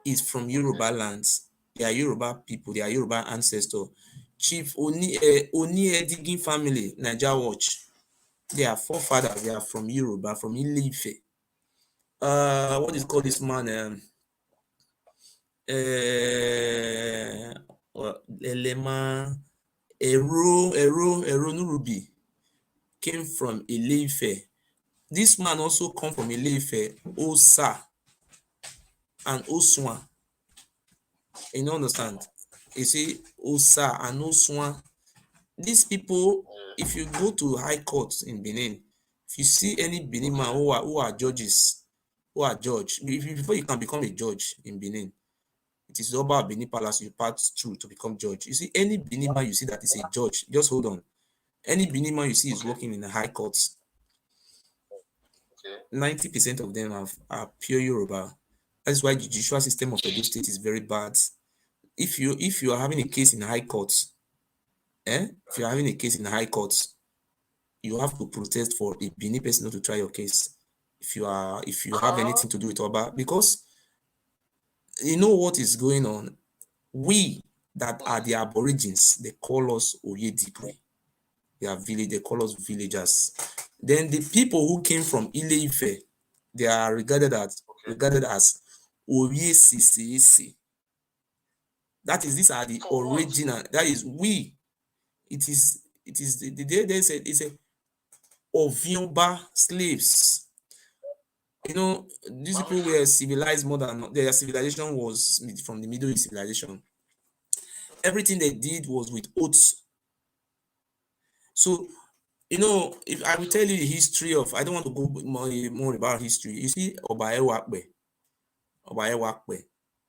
Speaker 2: is from Yoruba lands. They are Yoruba people. They are Yoruba ancestors. Chief Oni Edigin family, Niger Watch. They are forefathers. They are from Yoruba, from Ile-Ife. What is called this man? Elema Eru Nurubi came from Ile-Ife. This man also come from Ile-Ife, Osa and Oswan. You understand? You see, Osa and Oswan. These people, if you go to high courts in Benin, if you see any Benin man who are judges, before you can become a judge in Benin, it is Oba Benin Palace you pass through to become judge. You see, any Benin man you see that is a judge, just hold on. Any Benin man you see is working in the high courts. 90% of them are pure Yoruba. That's why the judicial system of Edo State is very bad. If you are having a case in the high courts, if you are having a case in the high courts, you have to protest for a Benin person not to try your case. If you have anything to do with Oba, because you know what is going on. We that are the aborigines, they call us Oyedipwe. They call us villagers. Then the people who came from Ile-Ife, they are regarded as Oyesisi. These are the original. That is we. It is they said it's a Ovioba slaves. These people were civilized more than their civilization was from the Middle East civilization. Everything they did was with oaths. So, if I will tell you the history of, I don't want to go more about history. You see, Oba Ewuare.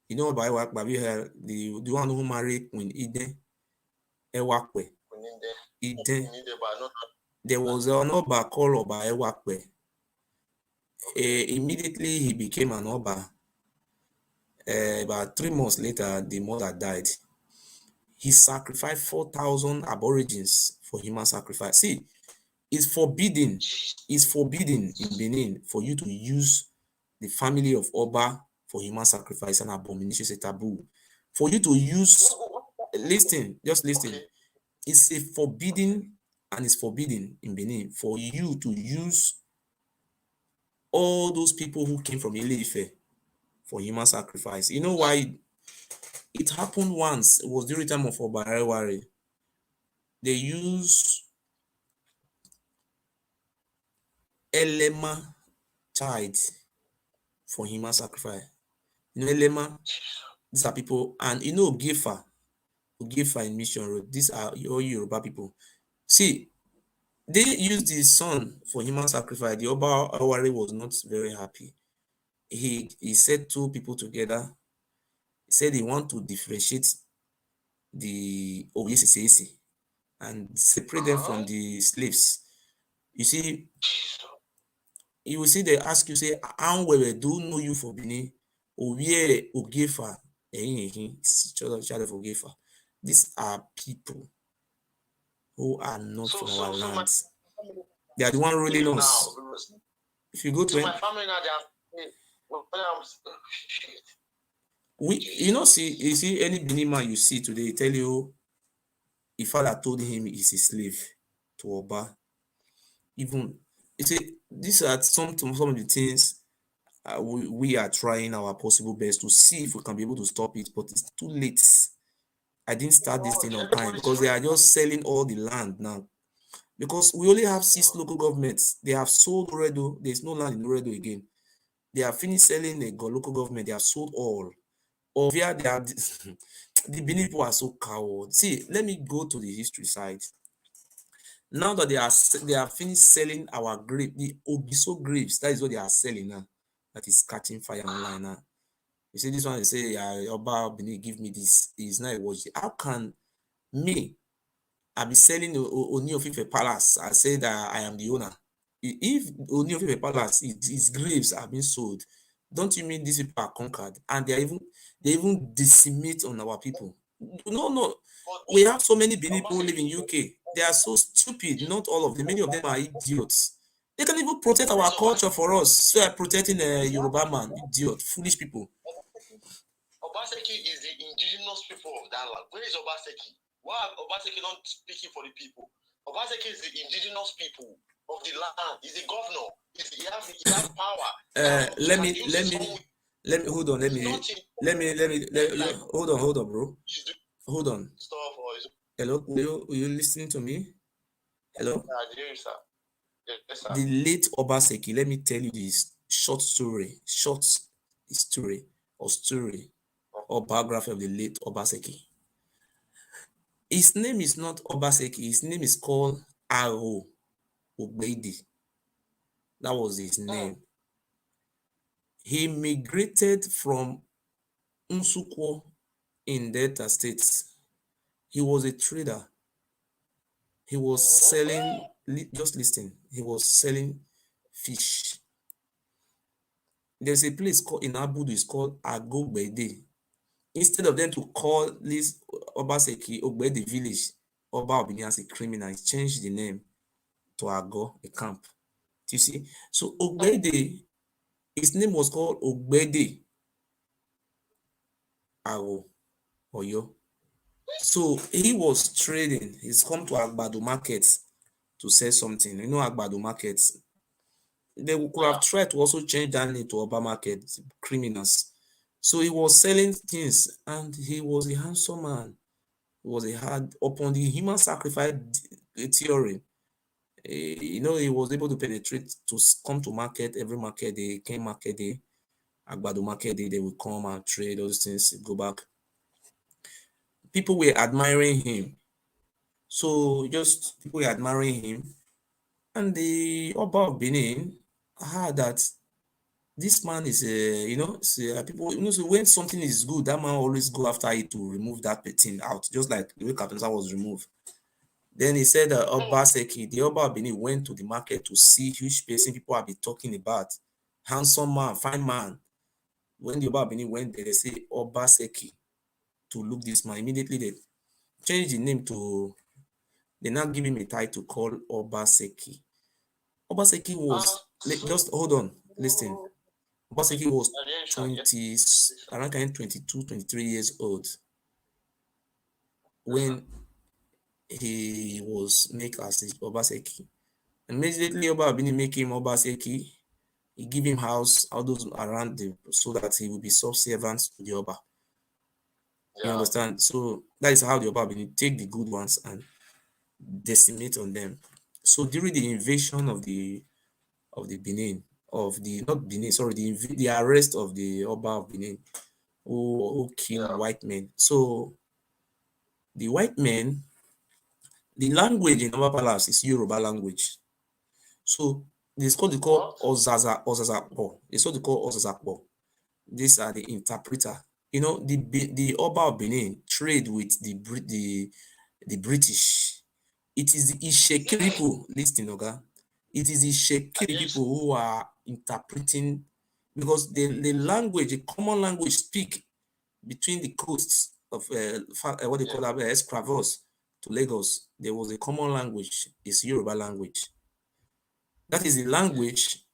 Speaker 2: You know Oba Ewuare, we heard the one who married Queen Ide Ewuare. There was an Oba called Oba Ewuare. Immediately he became an Oba. About 3 months later, the mother died. He sacrificed 4,000 aborigines for human sacrifice. See, It's forbidden. It's forbidden in Benin for you to use the family of Oba for human sacrifice and abomination. It's a taboo. For you to use, listen, just listen.
Speaker 5: Okay.
Speaker 2: It's a forbidden, and it's forbidden in Benin for you to use all those people who came from Ile-Ife for human sacrifice. You know why? It happened once. It was during the time of Oba Ewuare. They used Elema child for human sacrifice. You know Elema, these are people, and you know Ogefa in Mission Road. These are all Yoruba people. See, they used his son for human sacrifice. The Oba Ewuare was not very happy. He said two people together. He said he want to differentiate the Oyesisi and separate them from the slaves. You see, you will see they ask you, say, how we do know you for Benin? Owie Ogefa, child of Ogefa. These are people who are not from our land. They are the one ruling us. If you go to
Speaker 5: my family now, they are
Speaker 2: you see any Benin man you see today, tell you if father told him he's a slave to Oba. Even you see, these are some of the things we are trying our possible best to see if we can be able to stop it, but it's too late. I didn't start this thing on time because they are just selling all the land now. Because we only have 6 local governments. They have sold Oredo. There's no land in Oredo again. They have finished selling the local government. They have sold all. Ovia, they are the Benin people are so coward. See, let me go to the history side. Now that they are finished selling our grape, the Ogiso grapes, that is what they are selling now. That is catching fire online now. You see this one, they say, Oba Benin, give me this. It's not a watch. How can me, I be selling Oni of Ife Palace? I say that I am the owner. If Oni of Ife Palace, its grapes are being sold, don't you mean these people are conquered? And they even decimate on our people. No. We have so many Benin people who live in UK. They are so stupid. Not all of them. Many of them are idiots. They can even protect our culture for us. So are protecting a Yoruba man. Idiot. Foolish people.
Speaker 5: Obaseki is the indigenous people of that land. Where is Obaseki? Why Obaseki not speaking for the people? Obaseki is the indigenous people of the land. He's the governor. He has power.
Speaker 2: Let me hold on. Hold on, bro. Hold on. Hello, are you listening to me? Hello?
Speaker 5: Yes, sir. Yes, sir.
Speaker 2: The late Obaseki, let me tell you this short story or biography of the late Obaseki. His name is not Obaseki, his name is called Ekhoe Ogbeide. That was his name. He migrated from Nsukwo in Delta State. He was a trader. He was selling, just listen, he was selling fish. There's a place called in Abudu, it's called Agogbede. Instead of them to call this Obaseki Ogbede village, Oba Obini as a criminal, he changed the name to Ago, a camp. Do you see? So Ogbede, his name was called Ogbede Ago Oyo. So he was trading. He's come to Agbado market to sell something. You know Agbado market. They could have tried to also change that name to Oba market, criminals. So he was selling things, and he was a handsome man. He was a hard upon the human sacrifice theory. He was able to penetrate to come to market every market day, came market day, Agbado market day. They would come and trade those things, go back. People were admiring him. So just people were admiring him, and the Oba of Benin heard that this man is people, so when something is good, that man always go after it to remove that thing out, just like the way Captain was removed. Then he said that Obaseki, the Oba of Benin, went to the market to see which person people have been talking about. Handsome man, fine man. When the Oba of Benin went there, they say Obaseki to look this man. Immediately they changed the name to They now give him a title called Obaseki. Obaseki was, just hold on, listen. Obaseki was 20, around 22, 23 years old when he was made as Obaseki. Immediately, Oba Benin make him Obaseki. He give him house, all those around him, so that he will be subservient to the Oba. You understand? So that is how the Oba Benin take the good ones and decimate on them. So during the invasion of the Benin, not Benin, sorry, the arrest of the Oba of Benin, who killed white men. So the white men, the language in Oba Palace is Yoruba language. So it's called Ozazakpo. It's what they call Ozazakpo. These are the interpreter. You know, the Oba of Benin trade with the British. It is the Ishekiri people, listen, Oga. It is the Ishekiri people who are interpreting, because the language, a common language speak between the coasts of what they call Escravos to Lagos. There was a common language, it's Yoruba language. That is the language.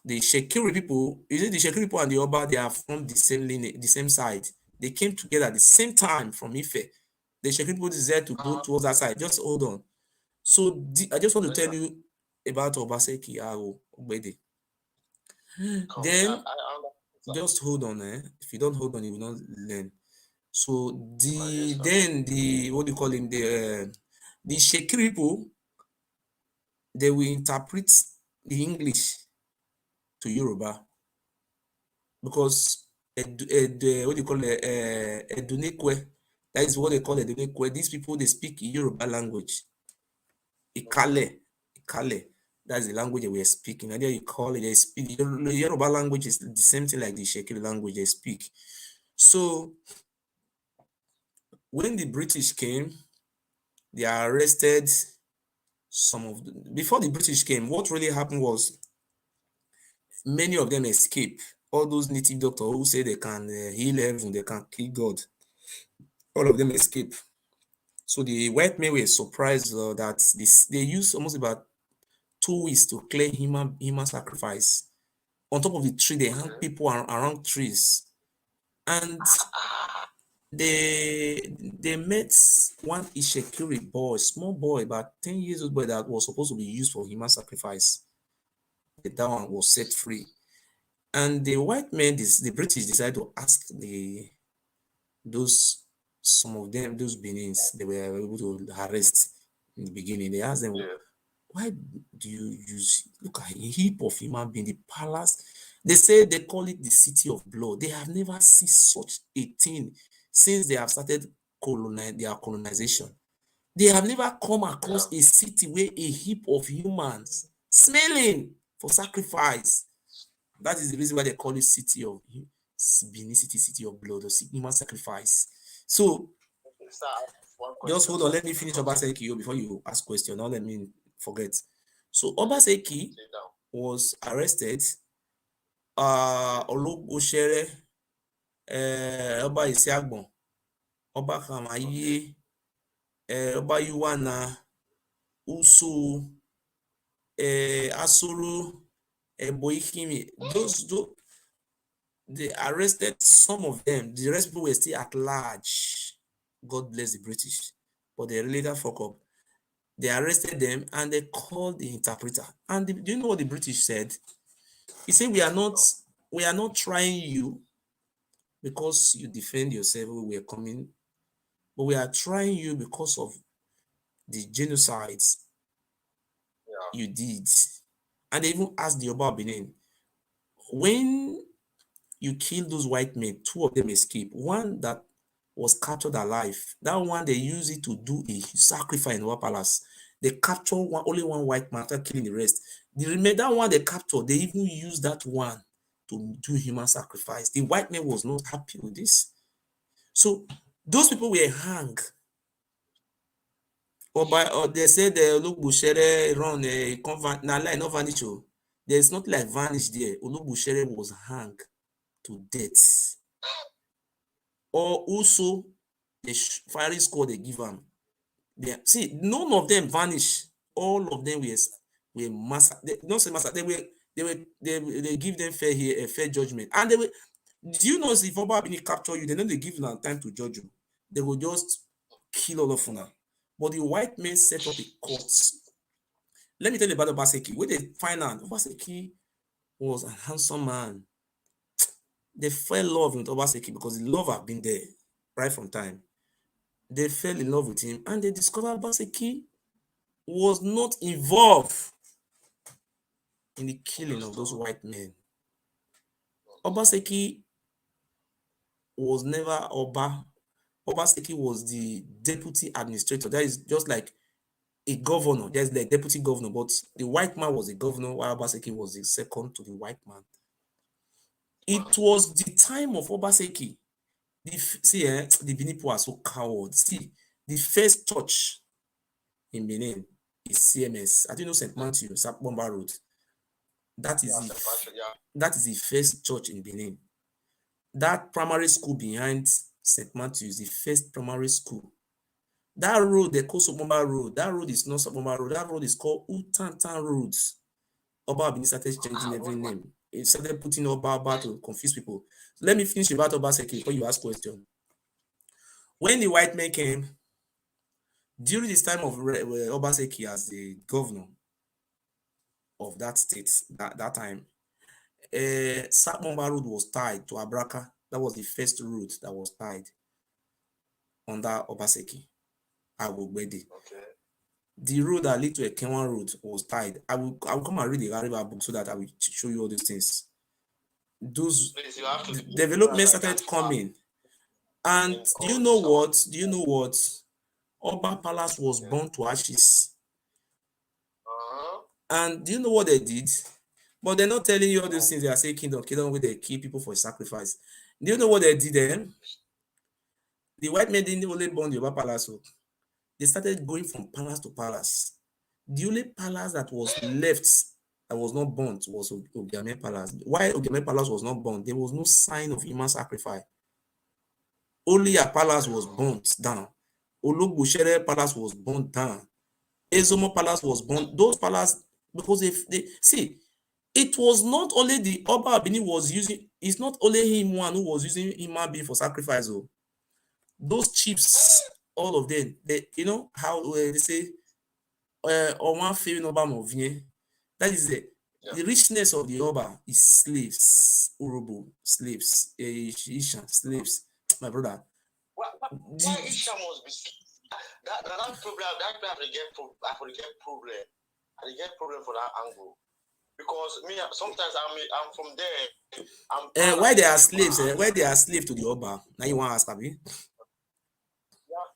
Speaker 2: The Shekiri people, the Shekiri people and the Oba, they are from the same lineage, the same side. They came together at the same time from Ife. The Shekiri people decided to go towards that side. Just hold on. So I just want to tell you about Obaseki Ogbede. Then just hold on. If you don't hold on, you will not learn. So what do you call him? The Shekiri people, they will interpret the English to Yoruba, because what do you call it? Edunekwe. That is what they call Edunekwe. These people, they speak Yoruba language. Ikale. That's the language that we are speaking. And then you call it, they speak. The Yoruba language is the same thing like the Shekiri language they speak. So when the British came, they arrested some of them. Before the British came, what really happened was many of them escaped. All those native doctors who say they can heal heaven, they can kill God, all of them escape. So the white men were surprised that they used almost about 2 weeks to clear human sacrifice. On top of the tree, they hang people around trees. And they met one Ishekiri boy, small boy, about 10 years old boy, that was supposed to be used for human sacrifice. That one was set free. And the white men, the British, decided to ask some of them, those Benins, they were able to arrest in the beginning. They asked them, why do you look at a heap of human beings, the palace? They say they call it the city of blood. They have never seen such a thing since they have started their colonization. They have never come across a city where a heap of humans smelling for sacrifice. That is the reason why they call it city of Benin, city of blood, or human sacrifice. So just hold on, let me finish Obaseki before you ask question. Now let me forget. So Obaseki was arrested. Ologoshere, Oba Isiagbon, Oba Kamaye, Oba Yuwana, Usu, Asuru, Boikimi. They arrested some of them. The rest people were still at large. God bless the British, but they later fuck up. They arrested them and they called the interpreter. And do you know what the British said? He said, we are not trying you because you defend yourself. We are coming, but we are trying you because of the genocides you did. And they even asked the Oba of Benin, when you kill those white men, 2 of them escaped. One that was captured alive, that one they use it to do a sacrifice in our palace. They capture only one white man after killing the rest. That one they captured, they even used that one to do human sacrifice. The white man was not happy with this. So those people were hanged. Or they said Olugbushere run a convent. Now, like not vanish. There's not like vanish there. Olugbushere was hanged to death. Or also the firing squad they give him. See, none of them vanished. All of them were massacred. Not say massacred. They give them fair judgment. And they were. Do you know if Oba Bini capture you, they know they give them time to judge you. They will just kill all of you. But the white men set up a court. Let me tell you about Obaseki. When they find out, Obaseki was a handsome man. They fell in love with Obaseki because the love had been there right from time. They fell in love with him and they discovered Obaseki was not involved in the killing of those white men. Obaseki was never Oba. Obaseki was the deputy administrator. That is just like a governor. There's the deputy governor, but the white man was the governor, while Obaseki was the second to the white man. It was the time of Obaseki. The Benin people are so coward. See, the first church in Benin is CMS. I don't know St. Matthew, Sapomba Road. That is the first church in Benin. That primary school behind St. Matthew is the first primary school. That road, they call Sapomba Road. That road is not Sapomba Road. That road is called Utantan Road. Oba Benin started changing every name. It started putting Oba to confuse people. So let me finish about Obaseki before you ask question. When the white men came, during this time of Obaseki as the governor of that state, that time, Sapomba Road was tied to Abraka. That was the first route that was tied under Obaseki. Awogbede. Okay. The road that led to Ekhoe road was tied. I will come and read the River book so that I will show you all these things. Those development started coming. And do you know what? Oba Palace was burned to ashes. And do you know what they did? But they're not telling you all those things. They are saying kingdom where they kill people for sacrifice. Do you know what they did then? The white men didn't only burn the Oba Palace. They started going from palace to palace. The only palace that was left that was not burnt was Ogame Palace. Why Ogame Palace was not burnt? There was no sign of human sacrifice. Only a palace was burnt down. Ologbo Palace was burnt down. Ezomo Palace was burnt. Those palaces, because they see, it was not only the Oba Benin was using, it's not only him one who was using human being for sacrifice. Those chiefs, all of them, you know how they say, that is the richness of the Oba is slaves, Urobo, slaves, Ishan, slaves, my brother.
Speaker 5: Why Ishan must be that problem? I get problem for that angle. Because me, sometimes I'm from there.
Speaker 2: Why they are slaves? Why they are slaves to the Oba? Now you want to ask, Abi?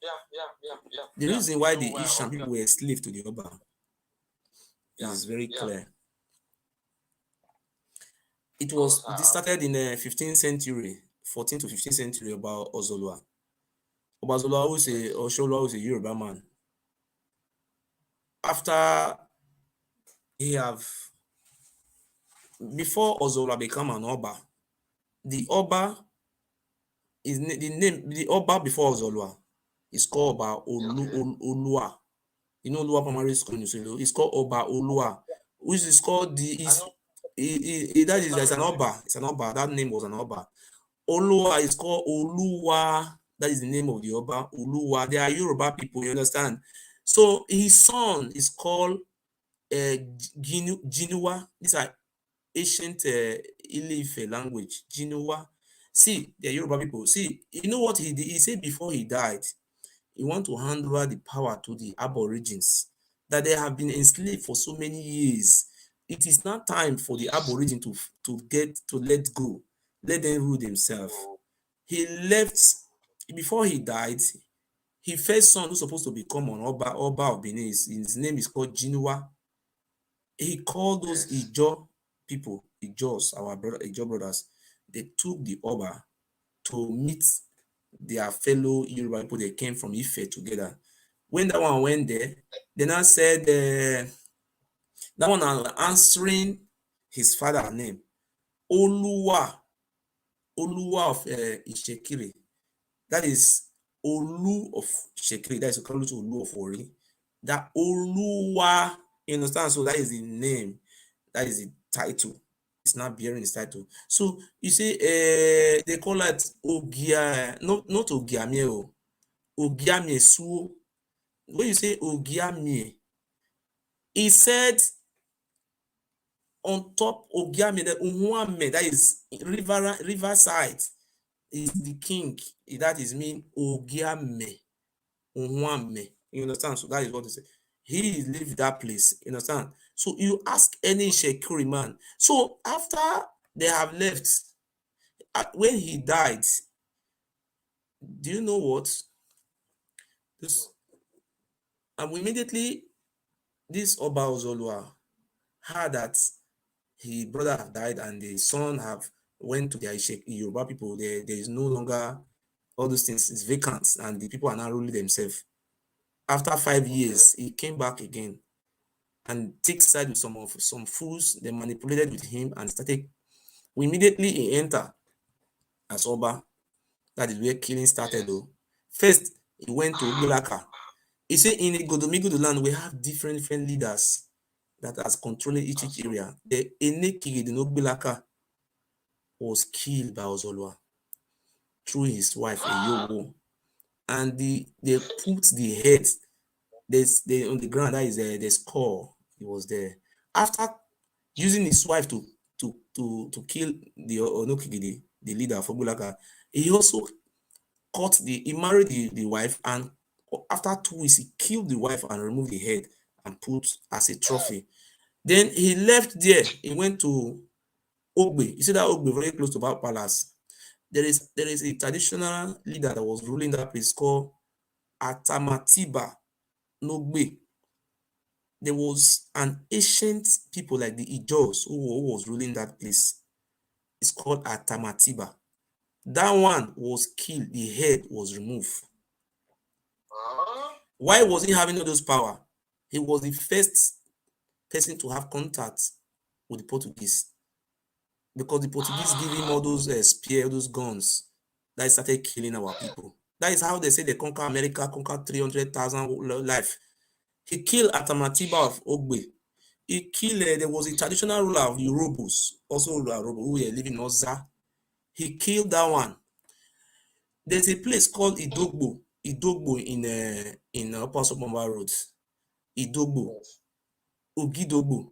Speaker 5: Yeah.
Speaker 2: The reason why the Ishan people were slaves to the Oba is very clear. It started in the 15th century, 14th to 15th century, about Ozolwa. Oba Ozolwa was a Yoruba man. After before Ozolwa became an Oba, the Oba is the Oba before Ozolwa is called Oba Olua. You know Olua primary school in Uselo. It's called Oba Olua, which is called that's an Oba. It's an Oba. That name was an Oba. Olua is called Oluwa. That is the name of the Oba. Oluwa. They are Yoruba people, you understand? So his son is called Jinua. These are ancient Ile-Ife language. Jinua. See, they are Yoruba people. See, you know what he did? He said before he died, he want to hand over the power to the Aborigines that they have been enslaved for so many years. It is not time for the Aborigines to let go, let them rule themselves. He left before he died. His first son, who's supposed to become an Oba of Benin, his name is called Jinua. He called those Ijo people, Ijos, our Ijo brothers. They took the Oba to meet their fellow Yoruba people. They came from Ife together. When that one went there, they now said that one answering his father's name, Oluwa of Ishekiri. That is Olu of Shekiri, that is equivalent to Olu of Ori. That Oluwa, you understand? So that is the name, that is the title. It's not bearing his title. So you see, they call it Ogia, not Ogiamie, Ogiamie Suo. When you say Ogiamie, he said on top Ogiamie, the Unhuame, that is riverside, is the king. That is mean Ogiame, Unhuame. You understand? So that is what they say. He lived that place. You understand? So you ask any Shekiri man. So after they have left, when he died, do you know what? This, and immediately this Oba Ewuare heard that his brother have died and the son have went to their Yoruba people. There is no longer all those things. It's vacant and the people are now ruling themselves. After 5 years, he came back again and take side with some fools. They manipulated with him and started. Immediately he entered as Oba. That is where killing started. Though first he went to Ugbo. He said in the land we have different leaders that has controlling each area. The Enekiri, the Ugbo was killed by Ozolwa through his wife Eyowo, and they put the head on the ground. That is the skull. He was there after using his wife to kill the Onokigi, the leader of Ogulaka. He also he married the wife, and after 2 weeks he killed the wife and removed the head and put as a trophy. Then he left there. He went to Ogbe. You see that Ogbe very close to Bal Palace. There is a traditional leader that was ruling that place called Atamatiba Nogbe. There was an ancient people like the EGHOSA who was ruling that place. It's called Atamatiba. That one was killed. The head was removed. Why was he having all those power? He was the first person to have contact with the Portuguese, because the Portuguese give him all those spears, those guns that started killing our people. That is how they say they conquer America, conquer 300,000 life. He killed Atamatiba of Ogbe. He killed, there was a traditional ruler of Yorubos, also ruler of Yoruba, who were living in Oza. He killed that one. There's a place called Idogbo in Upper Sopomba Road. Idogbo, Ogidogbo.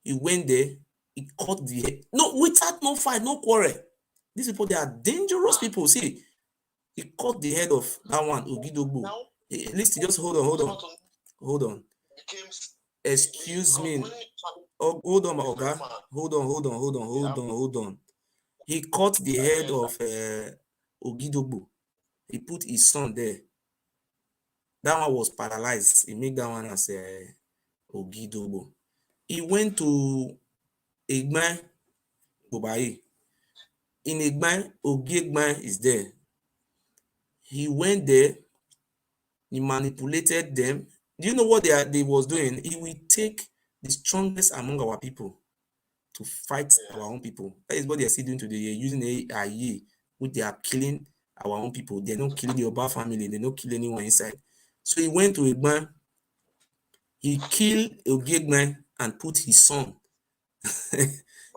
Speaker 2: He went there, he cut the head. No, without no fight, no quarrel. These people, they are dangerous people. See, he cut the head of that one, Ogidogbo. At least just hold on. Excuse me. Oh, hold on, Oga. Hold on. He cut the head of Ogidogbo. He put his son there. That one was paralyzed. He made that one as Ogidogbo. He went to Egban, Bobayi. In Egban, Ogiegban is there. He went there. He manipulated them. Do you know what they was doing? He will take the strongest among our people to fight our own people. That is what they are still doing today. They are using AI, which they are killing our own people. They're not killing the Oba family. They don't kill anyone inside. So he went to Egban. He killed Ogiegban and put his son.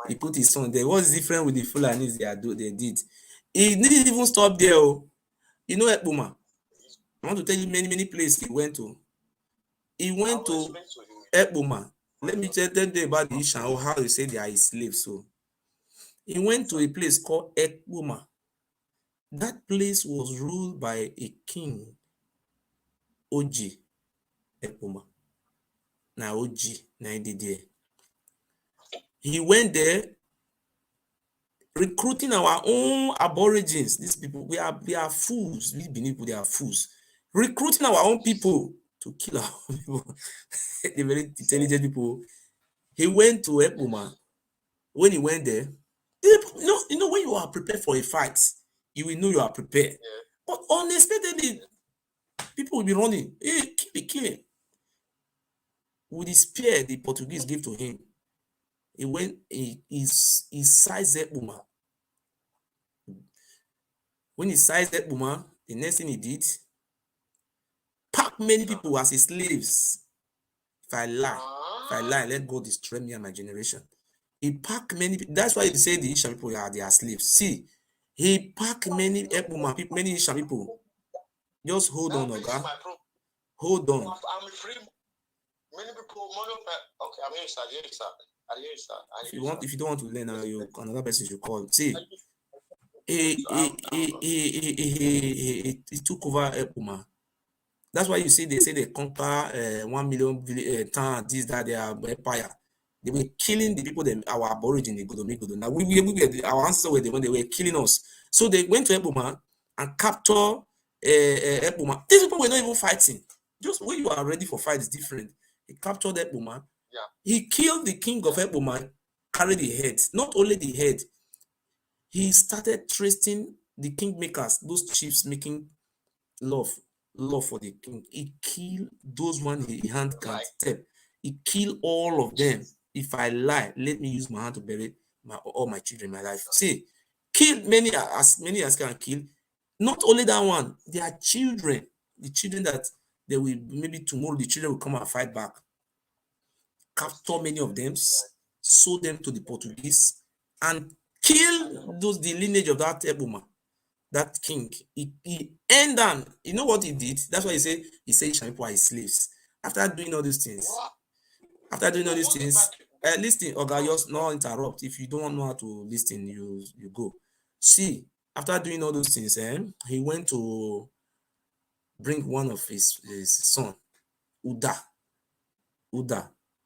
Speaker 2: He put his son there. What's different with the Fulanis they did? He didn't even stop there. Oh. You know Ekpoma? I want to tell you many places he went to. He went to Ekpoma. Let me tell you about the Ishan or how they say they are his slaves. So he went to a place called Ekpoma. That place was ruled by a king, Oji Ekpoma. Now Oji, now he did there. He went there recruiting our own aborigines. These people, we are fools. These Benin people, they are fools. Recruiting our own people to kill our people. The very intelligent people. He went to Ekpoma. When he went there, you know when you are prepared for a fight, you will know you are prepared. But unexpectedly, people will be running. Hey, kill him. With the spear the Portuguese gave to him, he went, he sized Ekpoma. When he sized Ekpoma, The next thing he did, pack many people as his slaves. If I lie, let God destroy me and my generation. He packed many people. That's why they say the Ishan people are their slaves. See, he packed many Ekpoma people, many Ishan people. Just hold on, Oga. Hold on.
Speaker 5: I'm free. Many people, okay, I'm here, sir.
Speaker 2: If you don't want to learn, another person should call. See, he took over Ekpoma. That's why you see they say they conquer 1 million town, this, that, they are empire. They were killing the people, our aborigine, the Godo. Now our ancestors were the one they were killing us. So they went to Ekpoma and capture Ekpoma. These people were not even fighting. Just when you are ready for fight is different. He captured Ekpoma.
Speaker 5: Yeah.
Speaker 2: He killed the king of Ekpoma, carried the head. Not only the head, he started tracing the kingmakers, those chiefs making love for the king. He killed those one he hand can't tell. He killed all of them. If I lie, let me use my hand to bury all my children in my life. See, killed many as can kill. Not only that one, their children, the children that they will maybe tomorrow the children will come and fight back. Capture many of them, sold them to the Portuguese, and kill the lineage of that Ekpoma. That king, he end them. You know what he did? That's why he said Ishan people are his slaves. After doing all these things, listen, Oga, just not interrupt. If you don't know how to listen, you go. See, after doing all those things, he went to bring one of his son, Uda.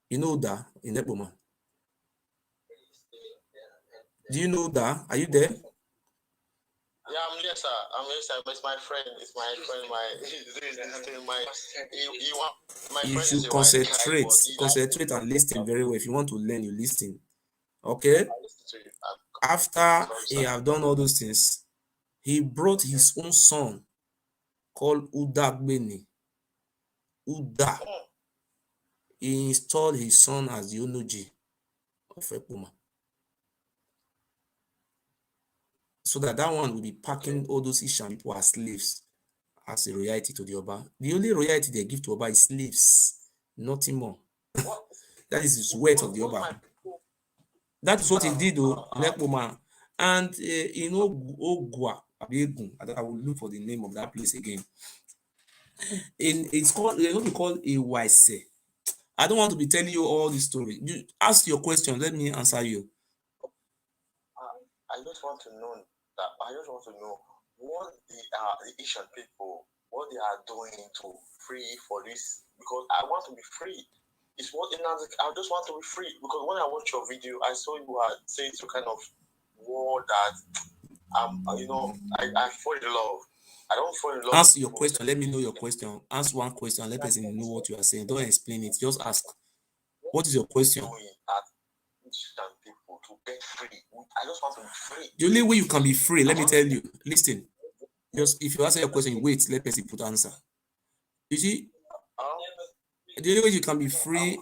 Speaker 2: You know Uda in Ekpoma? Do you know Uda? Are you there?
Speaker 5: Yeah, I'm here, sir. It's my friend. It's my friend.
Speaker 2: You should concentrate and listen very well. If you want to learn, you listen. Okay? After he have done all those things, he brought his own son called Uda Beni. Uda. He installed his son as the Onoji of Ekpoma. So that one will be packing all those Ishan people as slaves, as a royalty to the Oba. The only royalty they give to Oba is slaves, nothing more. That is his weight of the Oba. That is what he did, though, in Ekpoma. And Ogwa, I will look for the name of that place again. It's called Ewuare. I don't want to be telling you all the story. You ask your question, let me answer you.
Speaker 5: I just want to know what the Asian people, what they are doing to free for this, because I want to be free. It's what I just want to be free, because when I watched your video, I saw you are saying some kind of word that I fall in love. I don't fall in love.
Speaker 2: Ask your question. Let me know your question. Ask one question. Let person know what you are saying. Don't explain it. Just ask. What is your question?
Speaker 5: People to get free. I just want to be free.
Speaker 2: The only way you can be free, let me tell you. Listen. Just if you answer your question, wait. Let person put answer. You see, the only way you can be free,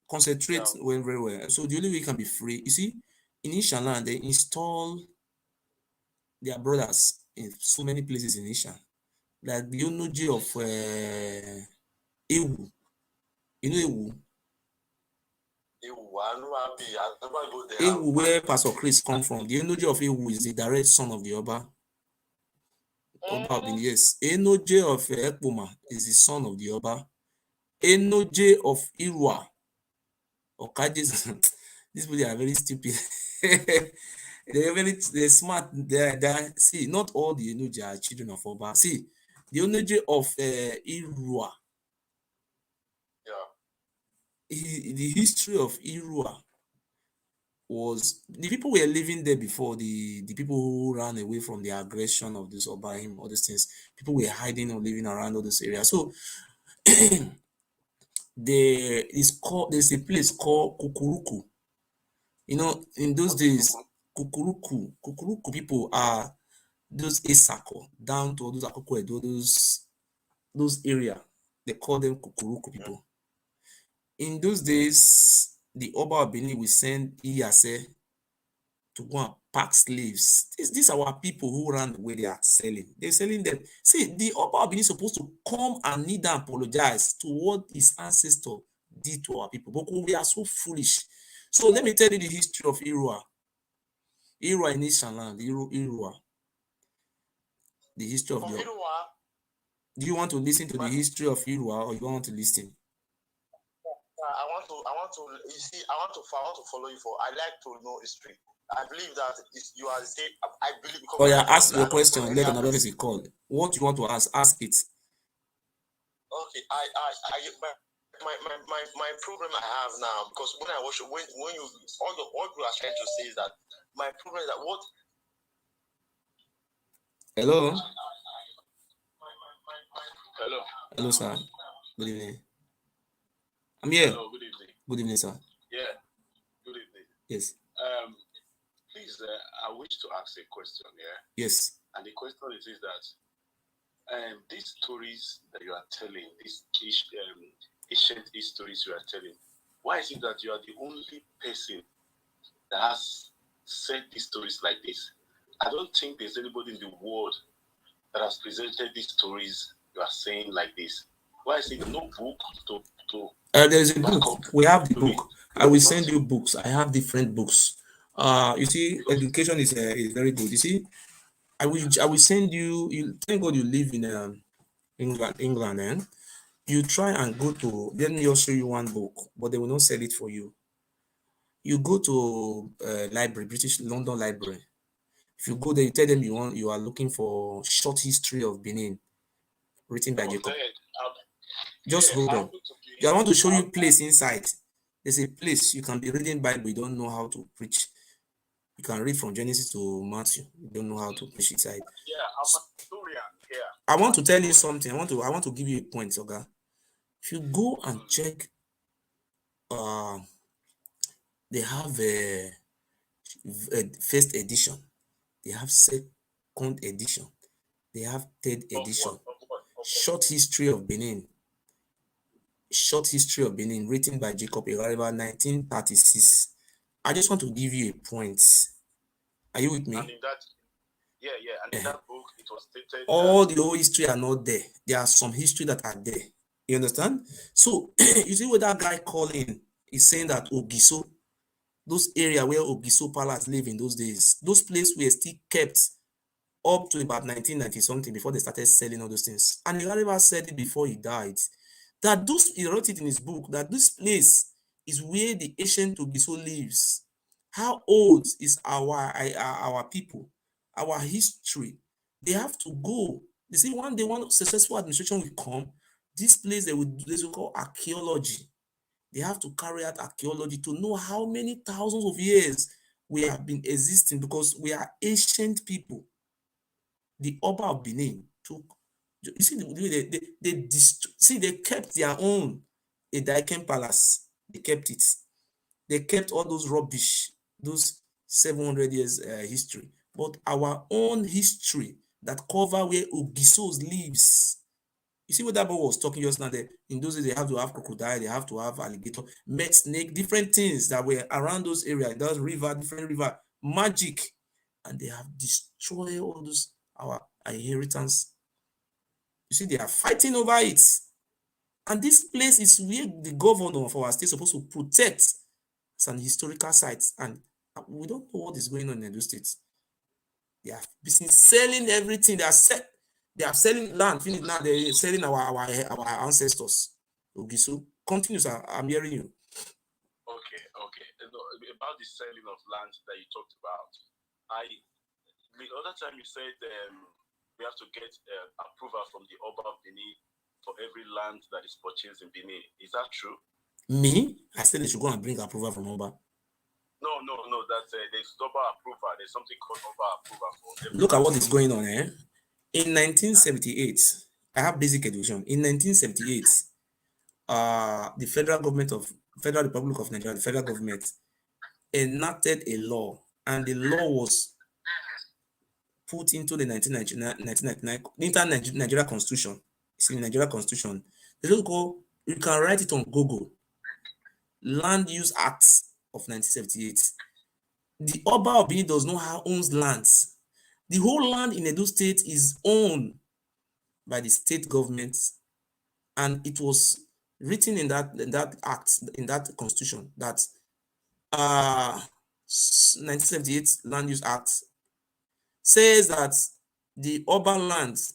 Speaker 2: concentrate very well. So the only way you can be free, you see, in Ishan land, they install their brothers in so many places in Ishan. Like the Onoji of Ewu. You know Ewu? Ewu, where Pastor Chris come from. The Onoji of Ewu is the direct son of the Oba. Oba, yes. Enoje of Ekpoma is the son of the Oba. Enoje of Irua. Okajis. These people are very stupid. They're smart. See, not all the Enoje are children of Oba. See, the Enoje of Irua. The history of Irua was the people were living there before, the people who ran away from the aggression of this Obahim, all these things. People were hiding or living around all this area. So there's a place called Kukuruku. You know, in those days, Kukuruku people are those Esako, down to those Akoko, those area. They call them Kukuruku people. In those days, the Oba of Benin will send Iyase to go and pack slaves. These are our people who run the way they are selling. They're selling them. See, the Oba of Benin is supposed to come and kneel down and apologize to what his ancestor did to our people. But we are so foolish. So let me tell you the history of Irua. Irua in Eastern land, Irua. The history of the. Do you want to listen to the history of Irua, or you don't want to listen?
Speaker 5: I want to. You see, I want to follow you for. I like to know history. I believe that you are the same. I believe.
Speaker 2: Oh yeah, ask your question. Let another person call. What you want to ask it.
Speaker 5: Okay, my problem I have now, because when I watch when you all you are trying to say is that my problem is that what.
Speaker 2: Hello.
Speaker 3: Hello.
Speaker 2: Hello, sir. Good evening. I'm here.
Speaker 3: Hello, good evening.
Speaker 2: Good evening, sir.
Speaker 3: Yeah, good evening.
Speaker 2: Yes.
Speaker 3: Please, I wish to ask a question here.
Speaker 2: Yes.
Speaker 3: And the question is that these stories that you are telling, these ancient histories you are telling, why is it that you are the only person that has said these stories like this? I don't think there's anybody in the world that has presented these stories you are saying like this. Why is it no book to
Speaker 2: there's a book. We have the book. I will send you books. I have different books. You see, education is very good. You see, I will send you. Thank God you live in England, and you try and go to. Let me just show you one book, but they will not sell it for you. You go to library, British London Library. If you go there, you tell them you are looking for short history of Benin, written by Jacob. Just hold on. I want to show you place inside. There's a place you can be reading Bible. You don't know how to preach. You can read from Genesis to Matthew. You don't know how to preach inside.
Speaker 3: Yeah, I'm a historian here.
Speaker 2: I want to tell you something. I want to give you a point, okay? If you go and check, they have a first edition. They have second edition. They have third edition. Short history of Benin. Short history of Benin, written by Jacob Ewuare, 1936. I just want to give you a point. Are you with me?
Speaker 3: And in that, and in that book, it was stated
Speaker 2: all the whole history are not there. There are some history that are there. You understand? So you see what that guy calling is saying that Ogiso, those area where Ogiso Palace live in those days, those places were still kept up to about 1990 something before they started selling all those things. And Ewuare said it before he died. That he wrote it in his book, that this place is where the ancient Ogiso lives. How old is our people, our history? They have to go. They say one day one successful administration will come. This place they will call archaeology. They have to carry out archaeology to know how many thousands of years we have been existing, because we are ancient people. The Oba of Benin took. You see, they kept their own Edaiken Palace. They kept it. They kept all those rubbish, those 700 years history. But our own history that cover where Ogisos lives. You see what that boy was talking just now there? In those days, they have to have crocodile, they have to have alligator, met snake, different things that were around those areas. Those river, different river, magic. And they have destroyed all those, our inheritance. You see, they are fighting over it. And this place is where the governor of our state is supposed to protect as an historical site. And we don't know what is going on in those states. They are busy selling everything. They are selling land. Now they're selling our ancestors. Okay, so continue, sir. I'm hearing you.
Speaker 3: Okay. About the selling of land that you talked about, the other time you said we have to get approval from the Oba of Benin for every land that is purchased in Benin. Is that true?
Speaker 2: Me? I said they should go and bring approval from Oba.
Speaker 3: No. That's there's Oba approval. There's something called Oba approval for every.
Speaker 2: Look at what is going on here. In 1978, I have basic education. In 1978, the Federal Republic of Nigeria, the federal government, enacted a law, and the law was put into the 1999 Nigeria Constitution. It's in the Nigeria Constitution. You can write it on Google. Land Use Act of 1978. The Oba of Benin does not have owns lands. The whole land in Edo State is owned by the state government, and it was written in that act, in that constitution, that 1978 Land Use Act says that the urban lands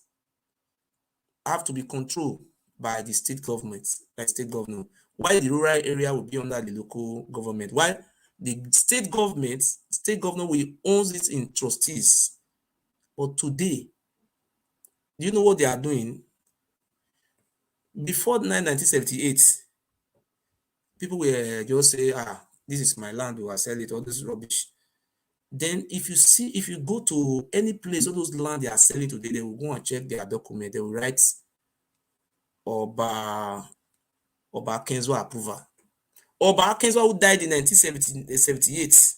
Speaker 2: have to be controlled by the state government, by state governor, while the rural area will be under the local government, while the state governor will own it in trustees. But today, do you know what they are doing? Before 1978, people were just say, this is my land, we will sell it, all this rubbish. Then if you go to any place, all those land they are selling today, they will go and check their document, they will write Oba Ewuare approval. Oba Ewuare, who died in 1978,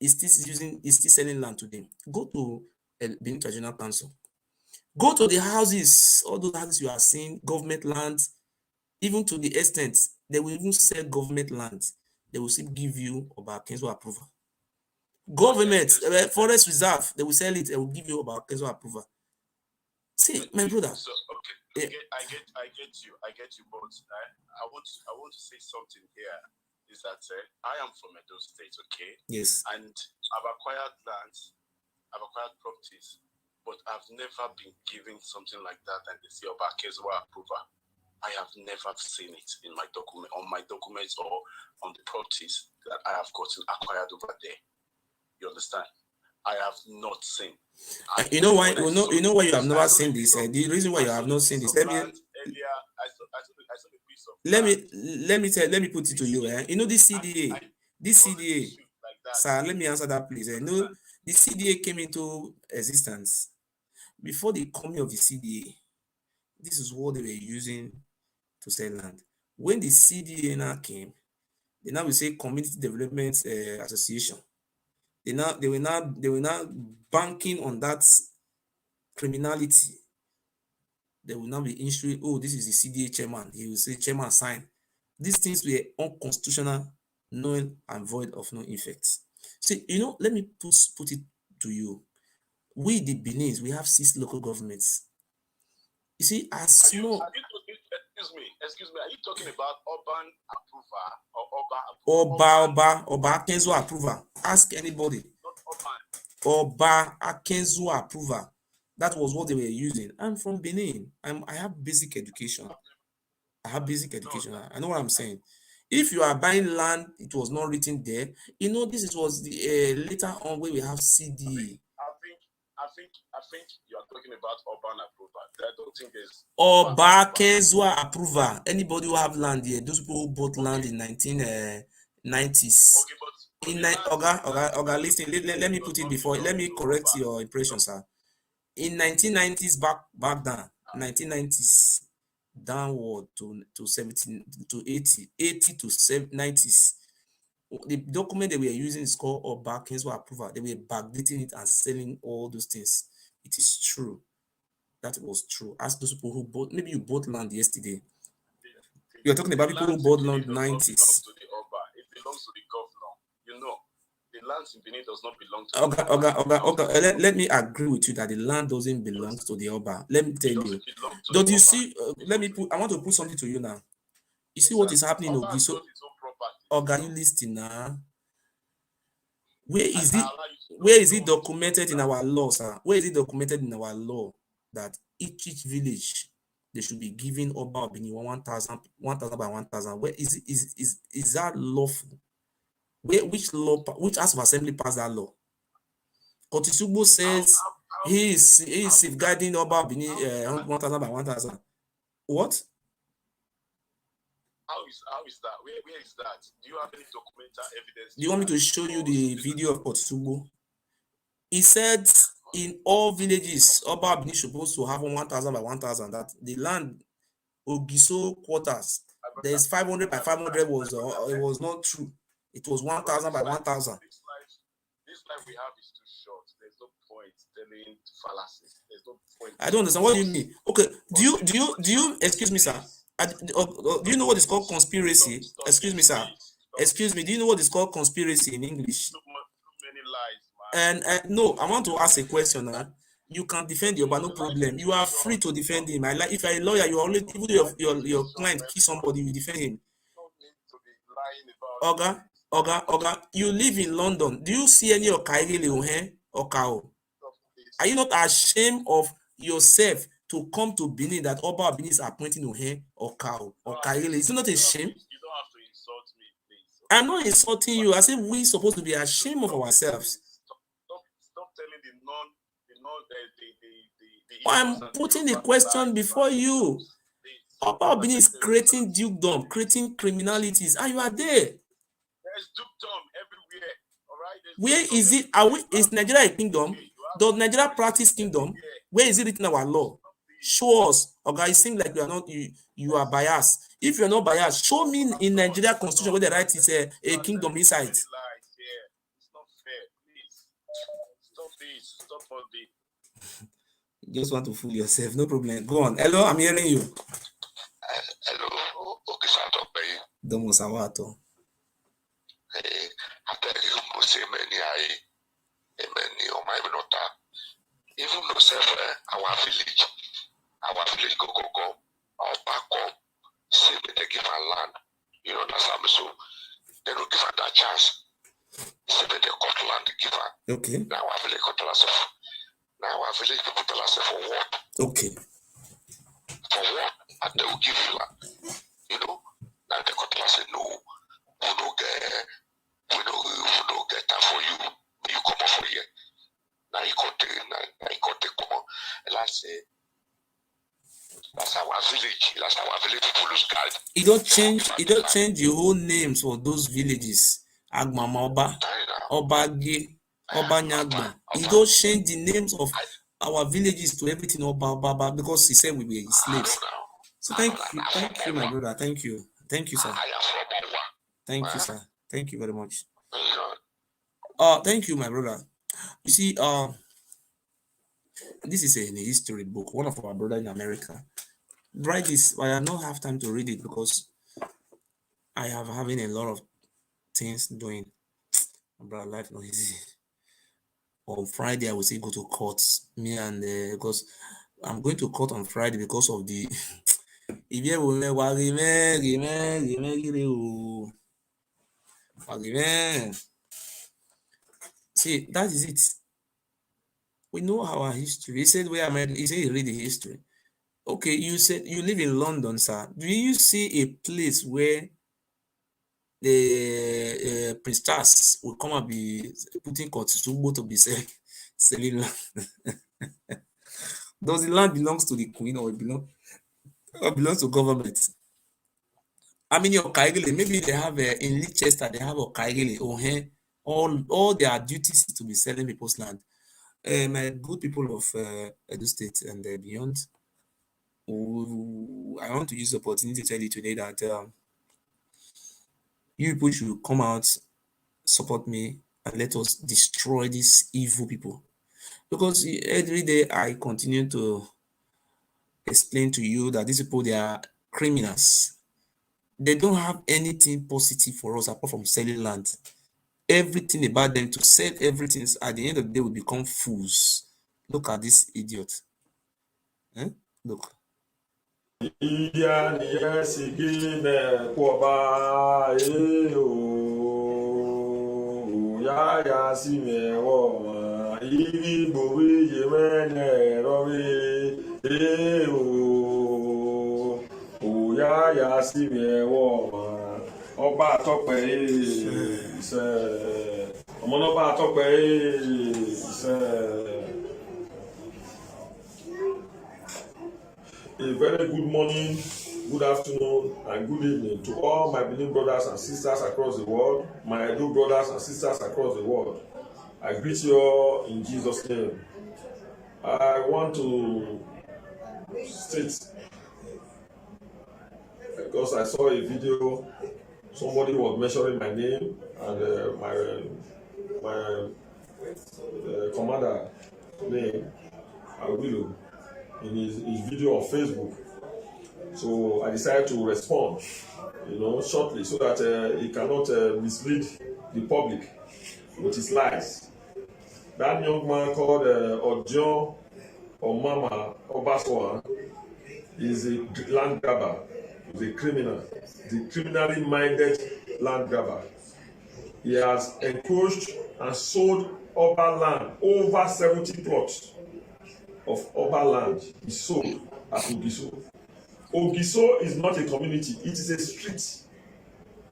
Speaker 2: is still selling land today. Go to Benin Traditional Council. Go to the houses, all those houses you are seeing, government land, even to the extent they will even sell government land. They will still give you Oba Ewuare approval. Government, forest reserve, they will sell it, they will give you Oba Ewuare approval. See, my brother.
Speaker 6: So, okay, I get you, but I want to say something here. Is that I am from Edo State, okay?
Speaker 2: Yes.
Speaker 6: And I've acquired lands, I've acquired properties, but I've never been given something like that, and they say Oba Ewuare approval. I have never seen it in my documents or on the properties that I have gotten acquired over there. You understand? I have not seen.
Speaker 2: You know why? You know why you have never seen this. The reason why you have not seen this. Let me put it to you. You know this CDA. Sir, let me answer that, please. No, the CDA came into existence before the coming of the CDA. This is what they were using to sell land. When the CDA now came, they now will say Community Development Association. They were now banking on that criminality. They will now be issuing, this is the CDA chairman. He will say, chairman sign. These things were unconstitutional, null and void of no effect. See, let me put it to you. We, the Benin, we have 6 local governments. You see, as small.
Speaker 6: Excuse me, are you talking about urban approval or
Speaker 2: Oba Ewuare approval? Ask anybody. Oba Ewuare approval. That was what they were using. I'm from Benin. I have basic education. I know what I'm saying. If you are buying land, it was not written there. This was the later on where we have CD.
Speaker 6: I think you are talking about urban approval. I don't think there's
Speaker 2: Oba Ewuare approval. Anybody who have land here, those people who bought land in 1990s. Okay, listen, let me put it before. Let me correct your impression, sir. In 1990s, back then, 1990s, downward to 70 to 80 to 90s. The document they were using is called Oba Ewuare approval. They were backdating it and selling all those things. It is true. That was true. Ask those people who bought. Maybe you bought land yesterday. You're talking about people who bought land 90s.
Speaker 6: It belongs to the governor. The land in Benin does not belong to
Speaker 2: Okay. Let me agree with you that the land doesn't belong to the Oba. Let me tell you. Don't you see? I want to put something to you now. You see what is happening in Ogiso? Oga, you listen now. Where is it documented in our law, sir? Where is it documented in our law that each village they should be giving Oba Benin 1,000 by 1,000? Where is that lawful? Which House of Assembly passed that law? Curtist Ugbo says he is safeguarding Oba Benin 1,000 by 1,000. What?
Speaker 6: How is that? Where is that? Do you have any documental evidence?
Speaker 2: Do you want me to show you the video of Curtist Ugbo? He said in all villages, Oba Benin is supposed to have 1,000 by 1,000. That the land Ogiso quarters, there is 500 by 500 it was not true. It was 1,000 by 1,000.
Speaker 6: This life we have is too short. There's no point telling fallacies. There's no point.
Speaker 2: I don't understand. What do you mean? Okay. Do you excuse me, sir? Do you know what is called conspiracy? Excuse me, sir. Excuse me. Do you know what is called conspiracy in English? And no, I want to ask a question. You can defend Yoba, no problem. You are free to defend him. I like if you're a lawyer, you always even though your client kill somebody, you defend him.
Speaker 6: No need to be lying about
Speaker 2: Oga, you live in London. Do you see any Okaigele Okao? Are you not ashamed of yourself to come to Benin that Oba Benin is appointing Okao? Okaigele? Is it not a shame?
Speaker 6: You don't have to insult me, please.
Speaker 2: I'm not insulting you. I say we're supposed to be ashamed of ourselves.
Speaker 6: Stop telling
Speaker 2: I'm putting the question before you. Oba Benin is creating dukedom, creating criminalities, and you are there.
Speaker 6: There's dukedom everywhere. All right.
Speaker 2: Where is it? Is Nigeria a kingdom? Does Nigeria practice kingdom? Where is it written in our law? Show us. Okay, it seems like you are not. You are biased. If you're not biased, show me in Nigeria constitution where the right is a kingdom inside.
Speaker 6: It's not fair. Please stop this. Stop all this.
Speaker 2: You just want to fool yourself. No problem. Go on. Hello, I'm hearing you.
Speaker 7: Hello, okay, Santope.
Speaker 2: Domo Sawato.
Speaker 7: I tell you, Mose, many of my nota. Even though our village go, our back up, say me they give a land. You know, that's how so they don't give her that chance. Say me they cut land, give her.
Speaker 2: Okay.
Speaker 7: Now our village cut herself. Now our village people tell herself for what?
Speaker 2: Okay.
Speaker 7: For what? And they will give you land. You know? Now the cut say no, we don't get that for you. You come up for here. Now you got the come on. And I say that's our village. That's our village people lose guard.
Speaker 2: You don't change the whole names for those villages. Agmama Oba, Oba Ge, Oba Nyagba. You don't change the names of our villages to everything Oba because he said we were slaves. So thank you, my brother. Thank you, sir. Thank you, sir. Thank you very much. Thank you, my brother. You see, this is a history book. One of our brothers in America write this. I don't have time to read it because I have having a lot of things doing. Brother, life not easy. On Friday, I will say go to court. Me and because I'm going to court on Friday because of the. See, that is it. We know our history. He said he said he read the history. Okay, you said you live in London, sir. Do you see a place where the Prince Charles will come and be putting Curtist Ugbo to be selling land? Does the land belongs to the Queen or belongs to government? I mean, your Okaigele, maybe they have in Leicester, they have Okaigele. All their duties is to be selling people's land. My good people of Edo State and beyond, I want to use the opportunity to tell you today that you people should come out, support me, and let us destroy these evil people. Because every day I continue to explain to you that these people, they are criminals. They don't have anything positive for us apart from selling land. Everything about them to sell everything, at the end of the day, we become fools. Look at this idiot. Look.
Speaker 3: Oba Tope Omonoba Tope a very good morning, good afternoon, and good evening to all my Benin brothers and sisters across the world, my Edo brothers and sisters across the world. I greet you all in Jesus' name. I want to state, because I saw a video, somebody was mentioning my name and my commander name, Awilo, in his video on Facebook. So I decided to respond, shortly, so that he cannot mislead the public with his lies. That young man called Ojo or Mama Obaswa is a land grabber, he's a criminal, the criminally minded land grabber. He has encroached and sold Oba land, over 70 plots of Oba land he sold at Ogiso. Ogiso is not a community, it is a street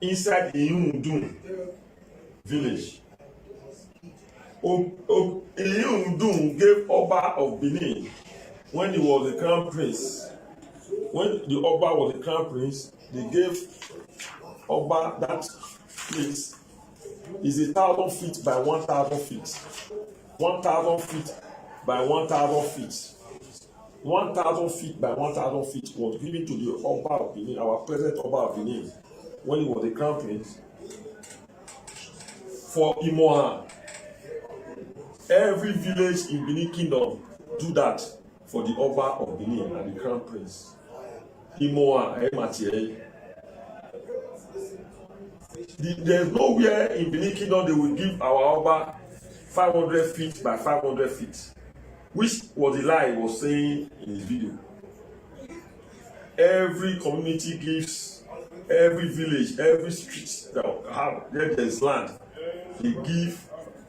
Speaker 3: inside Iyundun village. Iyundun gave Oba of Benin when he was the crown prince. When the Oba was the crown prince, they gave Oba that place. Is 1,000 feet by 1,000 feet. 1,000 feet by 1,000 feet. 1,000 feet by 1,000 feet was given to the Oba of Benin, our present Oba of Benin, when he was the crown prince, for Imoha. Every village in Benin Kingdom do that for the Oba of Benin and the crown prince. Imoha, Ematiye. There's nowhere in Benin Kingdom they will give our Oba 500 feet by 500 feet, which was the lie he was saying in his video. Every community gives, every village, every street that there's land, they give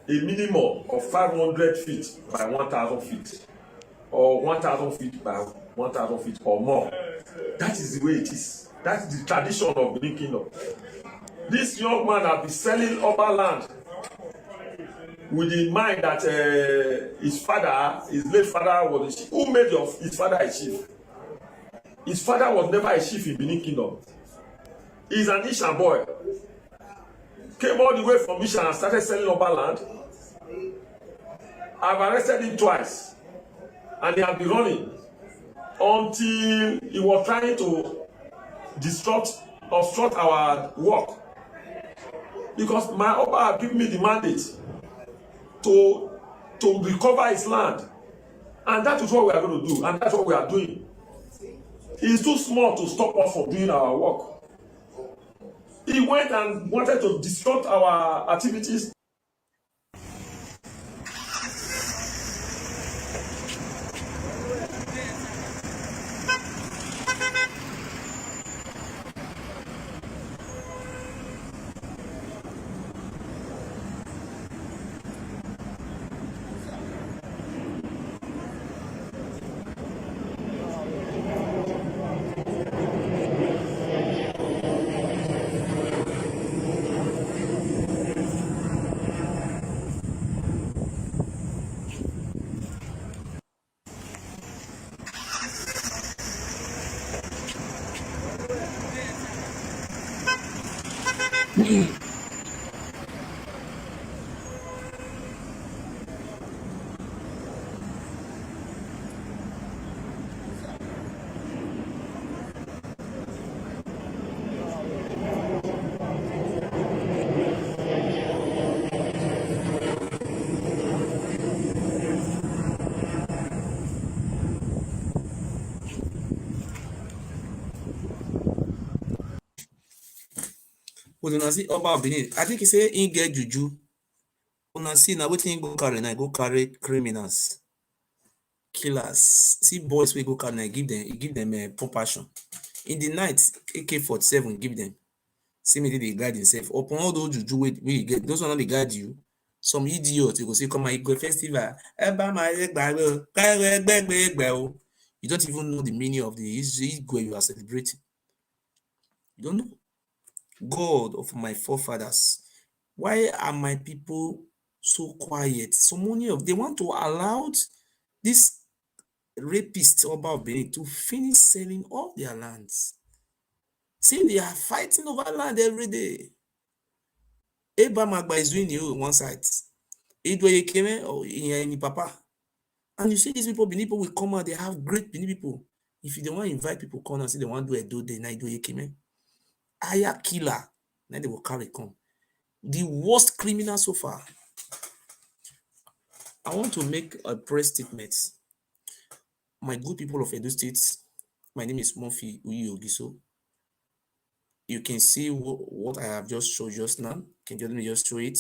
Speaker 3: a minimum of 500 feet by 1,000 feet, or 1,000 feet by 1,000 feet or more. That is the way it is. That's the tradition of Benin Kingdom. This young man has been selling Oba land with the mind that his late father was a chief. Who made his father a chief? His father was never a chief in Benin Kingdom. He's an Ishan boy. Came all the way from Ishan and started selling Oba land. I've arrested him twice. And he has been running until he was trying to obstruct our work. Because my Oba had given me the mandate to recover his land. And that is what we are going to do. And that's what we are doing. He is too small to stop us from doing our work. He went and wanted to disrupt our activities.
Speaker 2: Una see Oba of Benin, I think he say he get juju. Una see na wetin he go carry na, he go carry criminals, killers. See boys wey go carry na, he give them compassion. In the night, AK-47 give them. See me they guide himself. Upon all those juju wey you get, those one not dey guide you. Some idiot you go say come and go festival. You don't even know the meaning of the Igwe you are celebrating. You don't know. God of my forefathers, why are my people so quiet? So many of they want to allow this rapist Oba of Benin to finish selling all their lands. See, they are fighting over land every day. Eba Magba is doing you one side. Idwe Ekhoe or in Papa. And you see these people, Benin people will come out, they have great Benin people. If you don't want to invite people, come and say they want to do a do day, night do Ekhoe. Aya killer. Then they will carry come. The worst criminal so far. I want to make a press statement. My good people of Edo State, my name is Mofi Uyogiso. You can see what I have just showed just now. Can you let me just show it?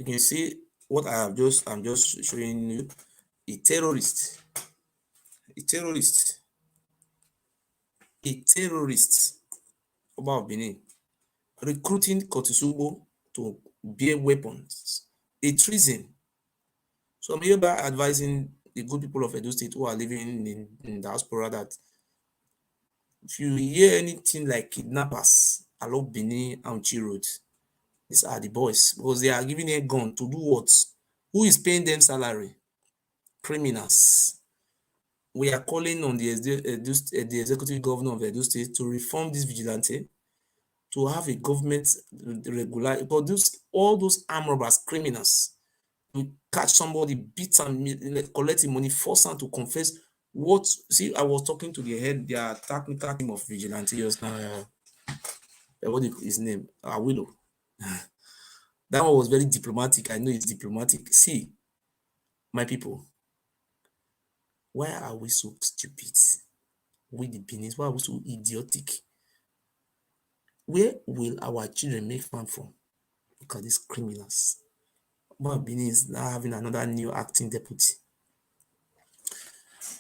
Speaker 2: can see what I'm just showing you. A terrorist, Oba of Benin, recruiting Curtist to bear weapons, a treason. So I'm hereby advising the good people of Edo State who are living in diaspora that if you hear anything like kidnappers along Benin and Chi Road, these are the boys, because they are giving a gun to do what? Who is paying them salary? Criminals. We are calling on the executive governor of Edo State to reform this vigilante, to have a government regular, because all those armed robbers, criminals, to catch somebody, beat and collect the money, force them to confess. What? See, I was talking to their technical team of vigilante just now. What is his name? Awilo. That one was very diplomatic. I know it's diplomatic. See, my people, why are we so stupid? We the Benin, why are we so idiotic? Where will our children make fun from? Look at these criminals. But Benin is now having another new acting deputy.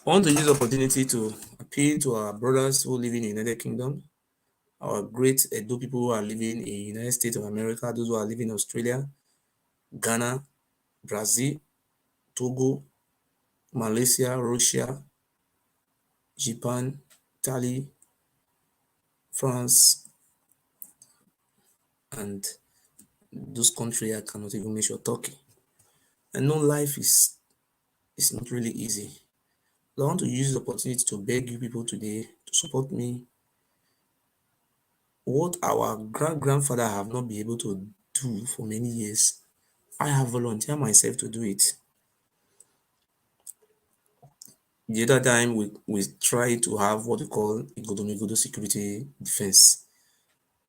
Speaker 2: I want to use the opportunity to appeal to our brothers who live in the United Kingdom, our great Edo people who are living in the United States of America, those who are living in Australia, Ghana, Brazil, Togo, Malaysia, Russia, Japan, Italy, France, and those countries I cannot even mention, Turkey. I know life is not really easy. I want to use the opportunity to beg you people today to support me. What our grandfather have not been able to do for many years, I have volunteered myself to do it. The other time we tried to have what we call Ighodo security defense,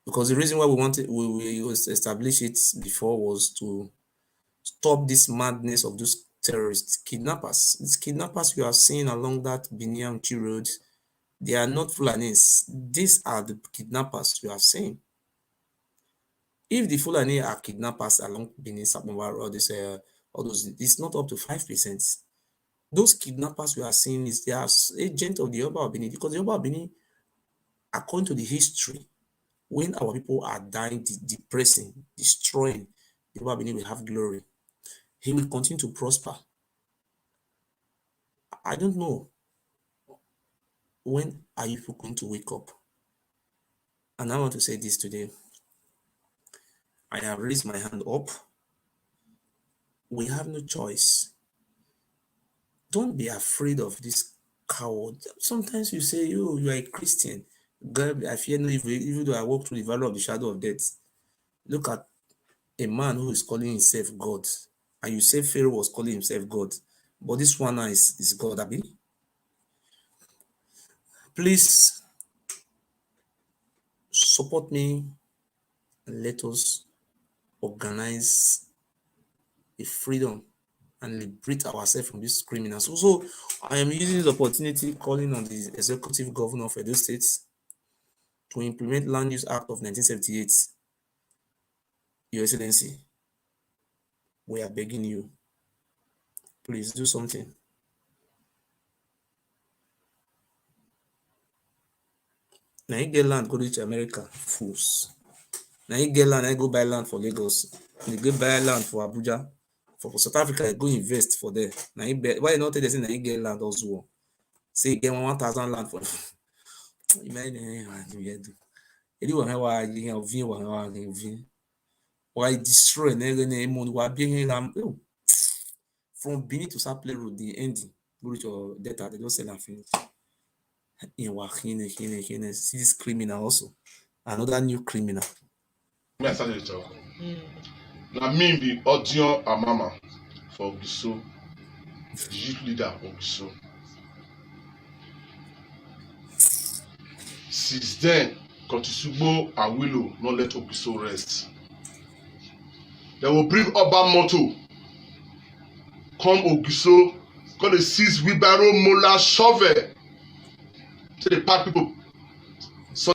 Speaker 2: because the reason why we established it before was to stop this madness of those terrorists, kidnappers. These kidnappers you are seeing along that Benin Chi Road, they are not Fulanis. These are the kidnappers you are seeing. If the Fulani are kidnappers along Benin Sapomba or all those, it's not up to 5%. Those kidnappers we are seeing is they are agent of the Oba of Benin, because the Oba of Benin, according to the history, when our people are dying, depressing, destroying, the Oba of Benin will have glory. He will continue to prosper. I don't know when are you going to wake up. And I want to say this today. I have raised my hand up. We have no choice. Don't be afraid of this coward. Sometimes you say, you are a Christian. God, I fear no evil, even though I walk through the valley of the shadow of death. Look at a man who is calling himself God. And you say Pharaoh was calling himself God. But this one now is God, Abi. Please support me and let us organize a freedom and liberate ourselves from these criminals. Also, I am using this opportunity calling on the executive governor of Edo State to implement Land Use Act of 1978. Your Excellency, we are begging you, please do something. Now you get land, go to America, fools. Now you get land, I go buy land for Lagos. You go buy land for Abuja. For South Africa, go invest for there. Now you bet. Why not tell them that you get land also? Say you get 1,000 land for why destroy from Benin to Saple Road, the ending. Go to your data, they don't sell and finish. See this criminal also. Another new criminal.
Speaker 1: Me I start to talk. Na me be Odion Amama for Ogiso, the youth leader of Ogiso. Since then, Oba Ewuare not let Ogiso rest. They will bring Oba Moto, come Ogiso, come dey seize wheelbarrow, mola, shovel, say dey pack people. So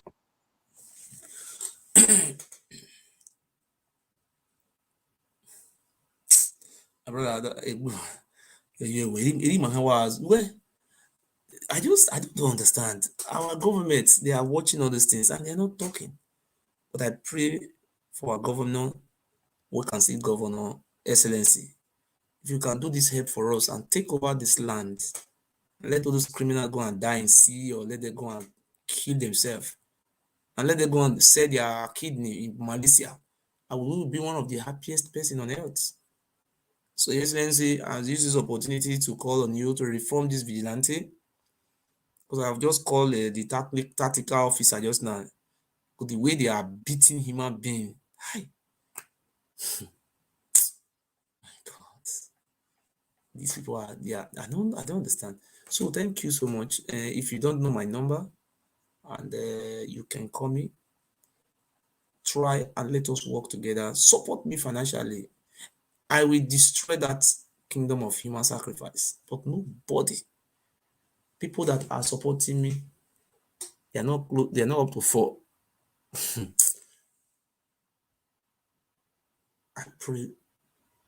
Speaker 2: brother, well, I don't understand. Our government, they are watching all these things and they're not talking. But I pray for our governor, we can see Governor Excellency. If you can do this help for us and take over this land, let all those criminals go and die in sea, or let them go and kill themselves, and let them go and sell their kidney in Malaysia, I will be one of the happiest person on earth. So, Excellency, I'll use this opportunity to call on you to reform this vigilante, because I've just called the tactical officer just now. The way they are beating human being, hi, my God, these people are, I don't understand. So thank you so much. If you don't know my number, and you can call me, try and let us work together. Support me financially. I will destroy that kingdom of human sacrifice. But nobody, people that are supporting me, they're not up to 4. I pray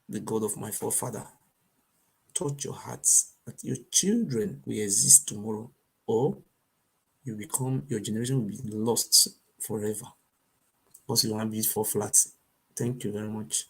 Speaker 2: the God of my forefather touch your hearts, that your children will exist tomorrow, or your generation will be lost forever, because you want to be 4 flats. Thank you very much.